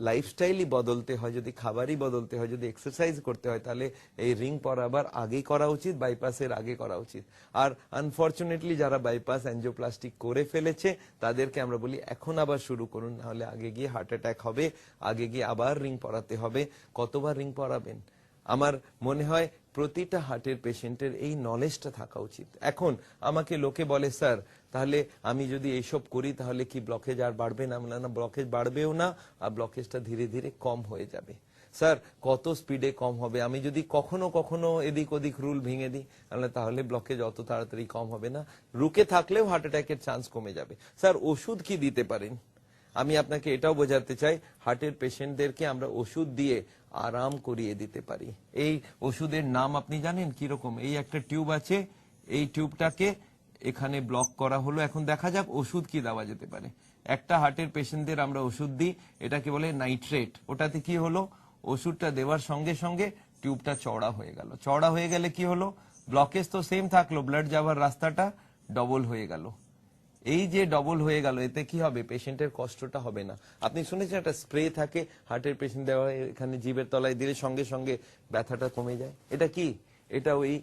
লাইফস্টাইলই বদলতে হয়, যদি খাবারই বদলতে হয়, যদি এক্সারসাইজ করতে হয়, তাহলে এই রিং পরাবার আগেই করা উচিত, বাইপাসের আগে করা উচিত। আর আনফরচুনেটলি যারা বাইপাস এনজিওপ্লাস্টি করে ফেলেছে তাদেরকে আমরা বলি এখন আবার শুরু করুন, নাহলে আগে গিয়ে হার্ট অ্যাটাক হবে, আগে গিয়ে আবার রিং পরাতে হবে। কতবার রিং পরাবেন? আমার মনে হয় প্রতিটা হার্টের পেশেন্টের এই নলেজটা থাকা উচিত। এখন আমাকে লোকে বলে, স্যার তাহলে আমি যদি এইসব করি তাহলে কি ব্লকেজ আর বাড়বে না? না, ব্লকেজ বাড়বেও না, আর ব্লকেজটা ধীরে ধীরে কম হয়ে যাবে। স্যার কত স্পিডে কম হবে? আমি যদি কখনো কখনো এদিক ওদিক রুল ভেঙে দিই তাহলে ব্লকেজ অত তাড়াতাড়ি কম হবে না, রুকে থাকলেও হার্ট অ্যাটাকের চান্স কমে যাবে। স্যার ওষুধ কি দিতে পারেন? আমি আপনাকে এটাও বোঝাতে চাই, হার্টের পেশেন্টদেরকে আমরা ওষুধ দিয়ে আরাম করিয়ে দিতে পারি। এই ওষুধের নাম আপনি জানেন কিরকম? এই একটা টিউব আছে, এই টিউবটাকে এখানে ব্লক করা হলো। এখন দেখা যাক ওষুধ কি দেওয়া যেতে পারে। একটা হার্টের পেশেন্টদের আমরা ওষুধ দিই, এটাকে বলে নাইট্রেট। ওটাতে কি হলো, ওষুধটা দেওয়ার সঙ্গে সঙ্গে টিউবটা চওড়া হয়ে গেল। চওড়া হয়ে গেলে কি হলো, ব্লকেজ তো সেম থাকলো, ব্লাড যাওয়ার রাস্তাটা ডবল হয়ে গেল। এই যে ডবল হয়ে গেল, এতে কি হবে, পেশেন্টের কষ্টটা হবে না। আপনি শুনেছেন একটা স্প্রে থাকে হার্টের পেশেন্ট দেওয়া হয়, এখানে জিভের তলায় দিলে সঙ্গে সঙ্গে ব্যথাটা কমে যায়। এটা কি? এটা ওই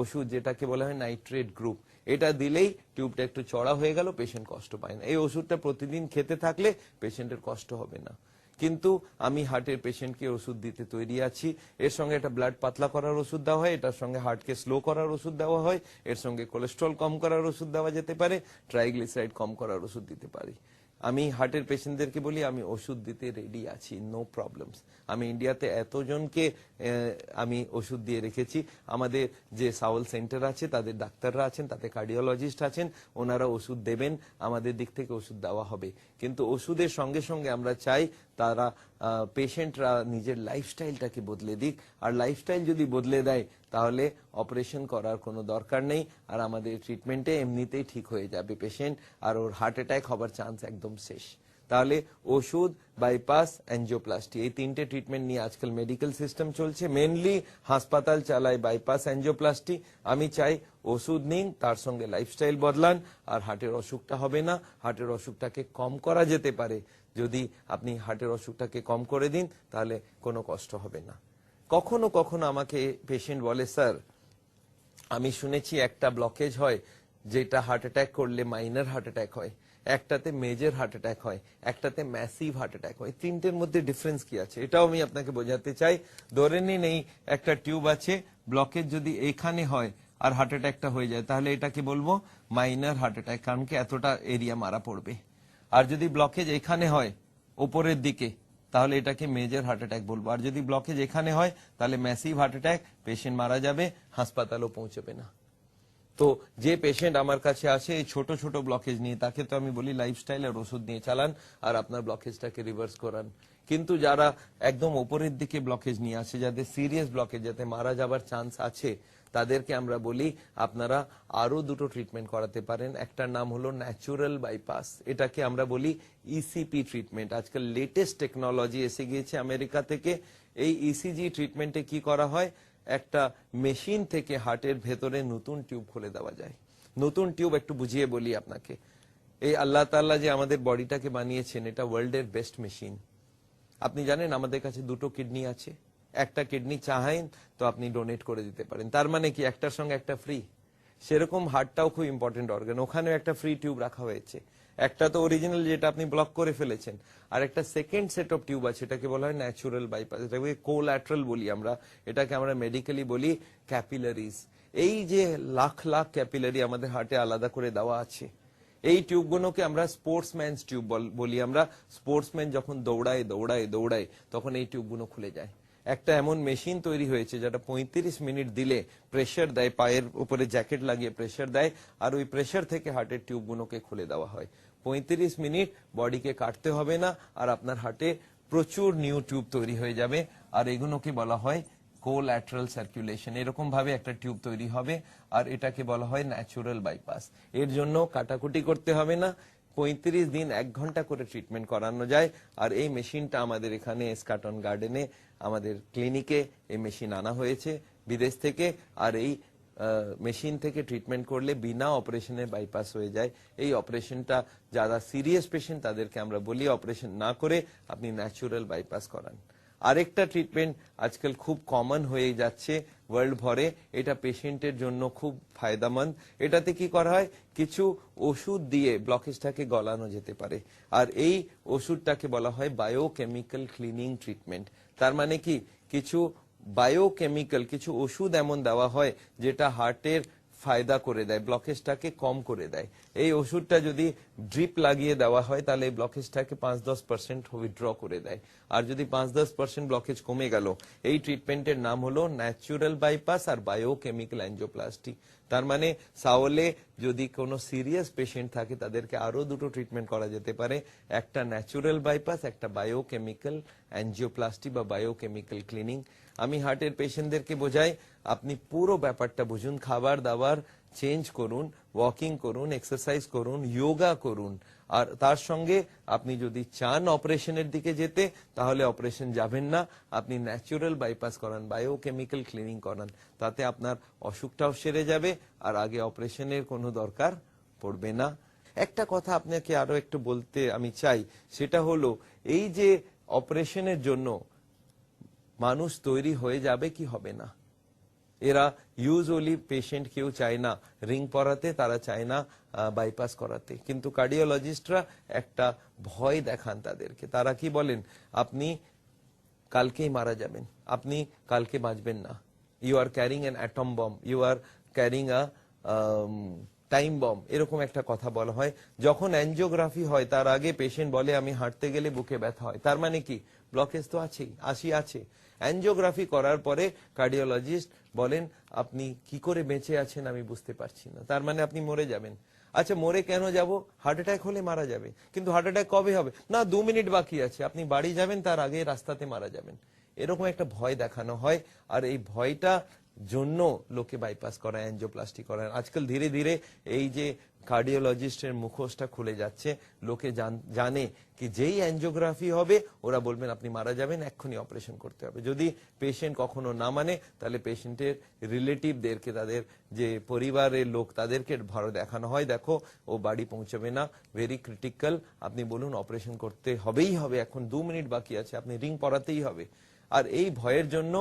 ওষুধ যেটাকে বলা হয় নাইট্রেট গ্রুপ। এটা দিলেই টিউবটা একটু চড়া হয়ে গেল, পেশেন্ট কষ্ট পায় না। এই ওষুধটা প্রতিদিন খেতে থাকলে পেশেন্টের কষ্ট হবে না। কিন্তু আমি হার্টের পেশেন্টকে ওষুধ দিতে তৈরি আছি। এর সঙ্গে একটা ব্লাড পাতলা করার ওষুধ দেওয়া হয়, এটার সঙ্গে হার্টকে স্লো করার ওষুধ দেওয়া হয়, এর সঙ্গে কোলেস্ট্রল কম করার ওষুধ দেওয়া যেতে পারে, ট্রাইগ্লিসারাইড কম করার ওষুধ দিতে পারি। আমি হার্টের পেশেন্টদেরকে বলি আমি ওষুধ দিতে রেডি আছি, নো প্রবলেমস। আমি ইন্ডিয়াতে এতজনকে আমি ওষুধ দিয়ে রেখেছি। আমাদের যে সাউল সেন্টার আছে তাদের ডাক্তাররা আছেন, তাতে কার্ডিওলজিস্ট আছেন, ওনারা ওষুধ দেবেন, আমাদের দিক থেকে ওষুধ দেওয়া হবে। কিন্তু ওষুধের সঙ্গে সঙ্গে আমরা চাই তারা পেশেন্টরা নিজের লাইফস্টাইলটাকে বদলে দিক। আর লাইফস্টাইল যদি বদলে দেয় তাহলে অপারেশন করার কোনো দরকার নেই, আর আমাদের ট্রিটমেন্টে এমনিতেই ঠিক হয়ে যাবে পেশেন্ট, আর ওর হার্ট অ্যাটাক হবার চান্স একদম শেষ। তাহলে ওষুধ, বাইপাস, এনজিওপ্লাস্টি, এই 3টে ট্রিটমেন্ট নিয়ে আজকাল মেডিকেল সিস্টেম চলছে। মেনলি হাসপাতাল চালায় বাইপাস, এনজিওপ্লাস্টি। আমি চাই ওষুধ নিন, তার সঙ্গে লাইফস্টাইল বদলান, আর হার্টের অসুখটা হবে না। হার্টের অসুখটাকে কম করা যেতে পারে। যদি আপনি হার্টের অসুখটাকে কম করে দিন তাহলে কোনো কষ্ট হবে না। কখনো কখনো আমাকে পেশেন্ট বলে, স্যার আমি শুনেছি একটা ব্লকেজ হয় যেটা হার্ট অ্যাটাক করলে মাইনর হার্ট অ্যাটাক হয়, একটাতে মেজর হার্ট অ্যাটাক হয়, একটাতে ম্যাসিভ হার্ট অ্যাটাক হয়। 3টের মধ্যে ডিফারেন্স কি আছে এটাও আমি আপনাকে বোঝাতে চাই। ধরে নিন এই একটা টিউব আছে, ব্লকেজ যদি এইখানে হয় আর হার্ট অ্যাটাকটা হয়ে যায় তাহলে এটাকে বলবো মাইনর হার্ট অ্যাটাক, কারণ কি এতটা এরিয়া মারা পড়বে। আর যদি ব্লকেজ এখানে হয় উপরের দিকে তাহলে এটাকে মেজর হার্ট অ্যাটাক বলবো। আর যদি ব্লকেজ এখানে হয় তাহলে ম্যাসিভ হার্ট অ্যাটাক, পেশেন্ট মারা যাবে, হাসপাতালও পৌঁছবে না। তো যে পেশেন্ট আমার কাছে আসে এই ছোট ছোট ব্লকেজ নিয়ে, তাকে তো আমি বলি লাইফস্টাইল আর ওষুধ নিয়ে চালান আর আপনার ব্লকেজটাকে রিভার্স করান। কিন্তু যারা একদম ওপরের দিকে ব্লকেজ নিয়ে আসে, যাদের সিরিয়াস ব্লকেজ, যাতে মারা যাবার চান্স আছে, তাদেরকে আমরা বলি আপনারা আরো দুটো ট্রিটমেন্ট করাতে পারেন। একটার নাম হলো ন্যাচুরাল বাইপাস, এটাকে আমরা বলি ইসিপি ট্রিটমেন্ট। আজকাল লেটেস্ট টেকনোলজি এসে গিয়েছে আমেরিকা থেকে। এই ইসিজি ট্রিটমেন্টে কি করা হয়, একটা মেশিন থেকে হার্টের ভেতরে নতুন টিউব খুলে দেওয়া যায়। নতুন টিউব একটু বুঝিয়ে বলি আপনাকে। এই আল্লাহ তাআলা যে আমাদের বডিটাকে বানিয়েছেন, এটা ওয়ার্ল্ডের বেস্ট মেশিন। আপনি জানেন আমাদের কাছে দুটো কিডনি আছে, একটা কিডনি চাহেন তো আপনি ডোনেট করে দিতে পারেন, তার মানে কি একটার সঙ্গে একটা ফ্রি। সেরকম হার্টটাও খুব ইম্পর্টেন্ট অর্গান, ওখানেও একটা ফ্রি টিউব রাখা হয়েছে। একটা তো অরিজিনাল যেটা আপনি ব্লক করে ফেলেছেন, আর একটা সেকেন্ড সেট অফ টিউব আছে, এটাকে বলা হয় ন্যাচুরাল বাইপাস, এটাকে কোল্যাটারাল বলি আমরা, এটাকে আমরা মেডিকেলি বলি ক্যাপিলারিজ। এই যে লাখ লাখ ক্যাপিলারি আমাদের হার্টে আলাদা করে দেওয়া আছে, এই টিউবগুলোকে আমরা স্পোর্টসম্যানস টিউব বলি। আমরা স্পোর্টসম্যান যখন দৌড়ায় দৌড়ায় দৌড়ায় তখন এই টিউবগুলো খুলে যায়। একটা এমন মেশিন তৈরি হয়েছে যেটা 35 মিনিট দিলে প্রেসার দেয়, পায়ের উপরে জ্যাকেট লাগিয়ে প্রেসার দেয়, আর ওই প্রেসার থেকে হার্টের টিউবগুলোকে খুলে দেওয়া হয়। 35 মিনিট বডিকে কাটতে হবে না, আর আপনার হার্টে প্রচুর নিউ টিউব তৈরি হয়ে যাবে। আর এগুলোকে বলা হয় কোল্যাটারাল সার্কুলেশন। এরকম ভাবে একটা টিউব তৈরি হবে, আর এটাকে বলা হয় ন্যাচুরাল বাইপাস। এর জন্য কাটাকুটি করতে হবে না, 35 দিন 1 ঘন্টা করে ট্রিটমেন্ট করানো যায়। আর এই মেশিনটা আমাদের এখানে এসকাটন গার্ডেনে আমাদের ক্লিনিকে এই মেশিন আনা হয়েছে বিদেশ থেকে। আর এই মেশিন থেকে ট্রিটমেন্ট করলে বিনা অপারেশনে বাইপাস হয়ে যায়। এই অপারেশনটা যারা সিরিয়াস পেশেন্ট তাদেরকে আমরা বলি অপারেশন না করে আপনি ন্যাচুরাল বাইপাস করান। আরেকটা ট্রিটমেন্ট আজকাল খুব কমন হয়ে যাচ্ছে ওয়ার্ল্ড ভরে, এটা পেশেন্টের জন্য খুব ফায়দামন্দ। এটাতে কি করা হয়, কিছু ওষুধ দিয়ে ব্লকেজটাকে গলানো যেতে পারে, আর এই ওষুধটাকে বলা হয় বায়োকেমিক্যাল ক্লিনিং ট্রিটমেন্ট। তার মানে কি, কিছু বায়োকেমিক্যাল কিছু ওষুধ এমন দেওয়া হয় যেটা হার্টের ফায়দা করে দেয়, ব্লকেজটাকে কম করে দেয়। এই ওষুধটা যদি ড্রিপ লাগিয়ে দেওয়া হয় তাহলে এই ব্লকেজটাকে 5-10% উইথড্র করে দেয়। আর যদি 5-10% ব্লকেজ কমে গেল, এই ট্রিটমেন্টের নাম হলো ন্যাচুরাল বাইপাস আর বায়োকেমিক্যাল অ্যাঞ্জিওপ্লাস্টি। তার মানে সাওলে যদি কোনো সিরিয়াস পেশেন্ট থাকে তাদেরকে আরো দুটো ট্রিটমেন্ট করা যেতে পারে, একটা ন্যাচুরাল বাইপাস, একটা বায়োকেমিক্যাল অ্যাঞ্জিওপ্লাস্টি বা বায়োকেমিক্যাল ক্লিনিং। আমি হার্টের পেশেন্টদেরকে বোঝাই আপনি পুরো ব্যাপারটা বুঝুন, খাবার দাবার চেঞ্জ করুন, ওয়াকিং করুন, এক্সারসাইজ করুন, যোগা করুন, আর তার সঙ্গে আপনি যদি চান অপারেশনের দিকে যেতে তাহলে অপারেশন যাবেন না, আপনি ন্যাচুরাল বাইপাস করান, বায়োকেমিক্যাল ক্লিনিং করান, তাতে আপনার অসুখটাও সেরে যাবে আর আগে অপারেশনের কোনো দরকার পড়বে না। একটা কথা আপনাকে আরো একটু বলতে আমি চাই, সেটা হলো এই যে অপারেশনের জন্য মানুষ তৈরি হয়ে যাবে কি হবে না, এরা ইউজুয়ালি পেশেন্ট কেউ চায় না রিং পরাতে, তারা চায় না বাইপাস করাতে, কিন্তু কার্ডিওলজিস্টরা একটা ভয় দেখান তাদেরকে। তারা কি বলেন, আপনি কালকেই মারা যাবেন, আপনি কালকে বাঁচবেন না, you are carrying an atom bomb, you are carrying a time bomb, এরকম একটা কথা বলা হয়। যখন অ্যাঞ্জিওগ্রাফি হয় তার আগে পেশেন্ট বলে আমি হাঁটতে গেলে বুকে ব্যথা হয়, তার মানে কি ব্লকেজ তো আছেই, আছে। অ্যাঞ্জিওগ্রাফি করার পরে কার্ডিওলজিস্ট বলেন আপনি কি করে বেঁচে আছেন আমি বুঝতে পারছি না, তার মানে আপনি মরে যাবেন। আচ্ছা মরে কেন যাব, হার্ট অ্যাটাক হলে মারা যাবে, কিন্তু হার্ট অ্যাটাক কবে হবে, না 2 মিনিট বাকি আছে, আপনি বাড়ি যাবেন তার আগে রাস্তাতে মারা যাবেন। এরকম একটা ভয় দেখানো হয়, আর এই ভয়টা জন্য লোকে বাইপাস করায়, অ্যাঞ্জিওপ্লাস্টি করায়। আজকাল ধীরে ধীরে এই যে কার্ডিওলজিস্টের মুখোশটা খুলে যাচ্ছে, লোকে জানে কি যেই অ্যাঞ্জিওগ্রাফি হবে ওরা বলবেন আপনি মারা যাবেন, এক্ষুনি অপারেশন করতে হবে। যদি পেশেন্ট কখনো না মানে তাহলে পেশেন্টের রিলেটিভদেরকে, তাদের যে পরিবারের লোক তাদেরকে ভয় দেখানো হয়, দেখো ও বাড়ি পৌঁছবে না, ভেরি ক্রিটিক্যাল, আপনি বলুন অপারেশন করতে হবেই হবে, এখন 2 মিনিট বাকি আছে, আপনি রিং পরাতেই হবে। আর এই ভয়ের জন্য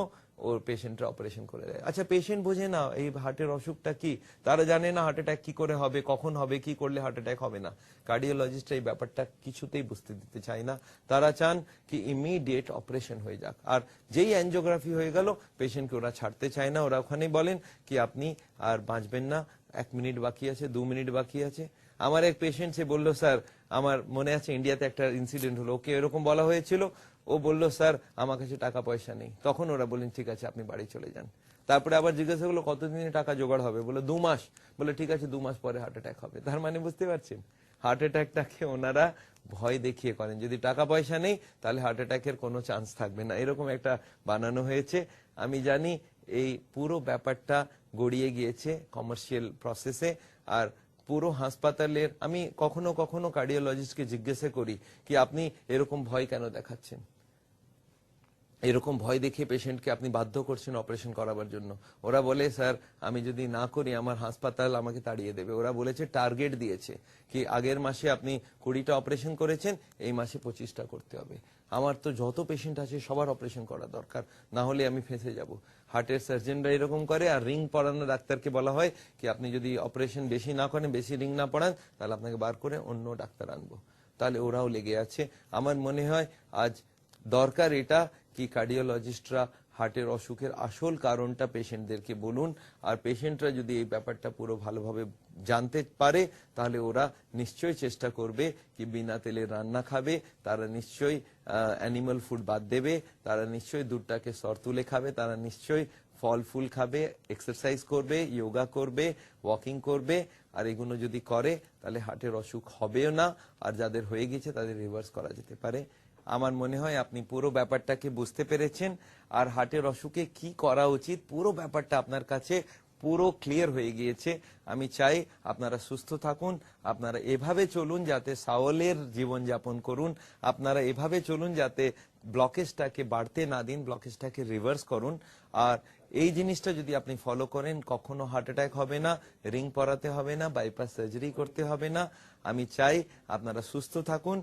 ওর পেশেন্টরা অপারেশন করে দেয়। আচ্ছা পেশেন্ট বোঝে না এই হার্টের অসুখটা কি, তারা জানে না হার্ট অ্যাটাক কি করে হবে, কখন হবে, কি করলে হার্ট অ্যাটাক হবে না। কার্ডিওলজিস্ট এই ব্যাপারটা কিছুতেই বুঝতে দিতে চায় না, তারা চান কি ইমিডিয়েট অপারেশন হয়ে যাক। আর যেই অ্যাঞ্জিওগ্রাফি হয়ে গেল পেশেন্টকে ওরা ছাড়তে চায় না, ওরা ওখানেই বলেন কি আপনি আর বাঁচবেন না, 1 মিনিট বাকি আছে, 2 মিনিট বাকি আছে। আমার এক পেশেন্ট সে বললো স্যার আমার মনে আছে ইন্ডিয়াতে একটা ইনসিডেন্ট হলো, ওকে এরকম বলা হয়েছিল, ও বললো স্যার আমার কাছে টাকা পয়সা নেই। তখন ওরা বললেন ঠিক আছে আপনি বাড়ি চলে যান। তারপরে আবার জিজ্ঞাসা করলো কতদিনে টাকা জোগাড় হবে, বলে 2 মাস। বলে ঠিক আছে 2 মাস পরে হার্ট অ্যাটাক হবে। তার মানে বুঝতে পারছেন হার্ট অ্যাটাকটাকে ওনারা ভয় দেখিয়ে করেন, যদি টাকা পয়সা নেই তাহলে হার্ট অ্যাটাকের কোনো চান্স থাকবে না, এরকম একটা বানানো হয়েছে। আমি জানি এই পুরো ব্যাপারটা গড়িয়ে গিয়েছে কমার্শিয়াল প্রসেসে। আর পুরো হাসপাতালের আমি কখনো কখনো কার্ডিওলজিস্টকে জিজ্ঞাসা করি কি আপনি এরকম ভয় কেন দেখাচ্ছেন, এরকম ভয় দেখিয়ে পেশেন্টকে আপনি বাধ্য করছেন অপারেশন করাবার জন্য। ওরা বলে স্যার আমি যদি না করি আমার হাসপাতাল আমাকে তাড়িয়ে দেবে। ওরা বলেছে টার্গেট দিয়েছে কি আগের মাসে আপনি 20টা অপারেশন করেছেন, এই মাসে 25টা করতে হবে। আমার তো যত পেশেন্ট আছে সবার অপারেশন করা দরকার, না হলে আমি ফেঁসে যাব। হার্টের সার্জনরা এরকম করে। আর রিং পরানো ডাক্তারকে বলা হয় কি আপনি যদি অপারেশন বেশি না করেন, বেশি রিং না পড়ান, তাহলে আপনাকে বার করে অন্য ডাক্তার আনবো। তাহলে ওরাও লেগে আছে। আমার মনে হয় আজ দরকার এটা কি কার্ডিওলজিস্টরা হার্টের অসুখের আসল কারণটা পেশেন্টদেরকে বলুন। আর পেশেন্টরা যদি এই ব্যাপারটা পুরো ভালোভাবে জানতে পারে তাহলে ওরা নিশ্চয়ই চেষ্টা করবে কি বিনা তেলে রান্না খাবে, তারা নিশ্চয়ই অ্যানিমাল ফুড বাদ দেবে, তারা নিশ্চয়ই দুধটাকে সর তুলে খাবে, তারা নিশ্চয়ই ফল ফুল খাবে, এক্সারসাইজ করবে, যোগা করবে, ওয়াকিং করবে। আর এগুলো যদি করে তাহলে হার্টের অসুখ হবেও না, আর যাদের হয়ে গেছে তাদের রিভার্স করা যেতে পারে। আমার মনে হয় আপনি পুরো ব্যাপারটাকে বুঝতে পেরেছেন। আর হার্টের অসুখে কি করা উচিত পুরো ব্যাপারটা আপনার কাছে পুরো ক্লিয়ার হয়ে গিয়েছে। আমি চাই আপনারা সুস্থ থাকুন, আপনারা এভাবে চলুন যাতে সাওলের জীবন যাপন করুন, আপনারা এভাবে চলুন যাতে ব্লকেজটাকে বাড়তে না দিন, ব্লকেজটাকে রিভার্স করুন। আর এই জিনিসটা যদি আপনি ফলো করেন কখনো হার্ট অ্যাটাক হবে না, রিং পরাতে হবে না, বাইপাস সার্জারি করতে হবে না। আমি চাই আপনারা সুস্থ থাকুন।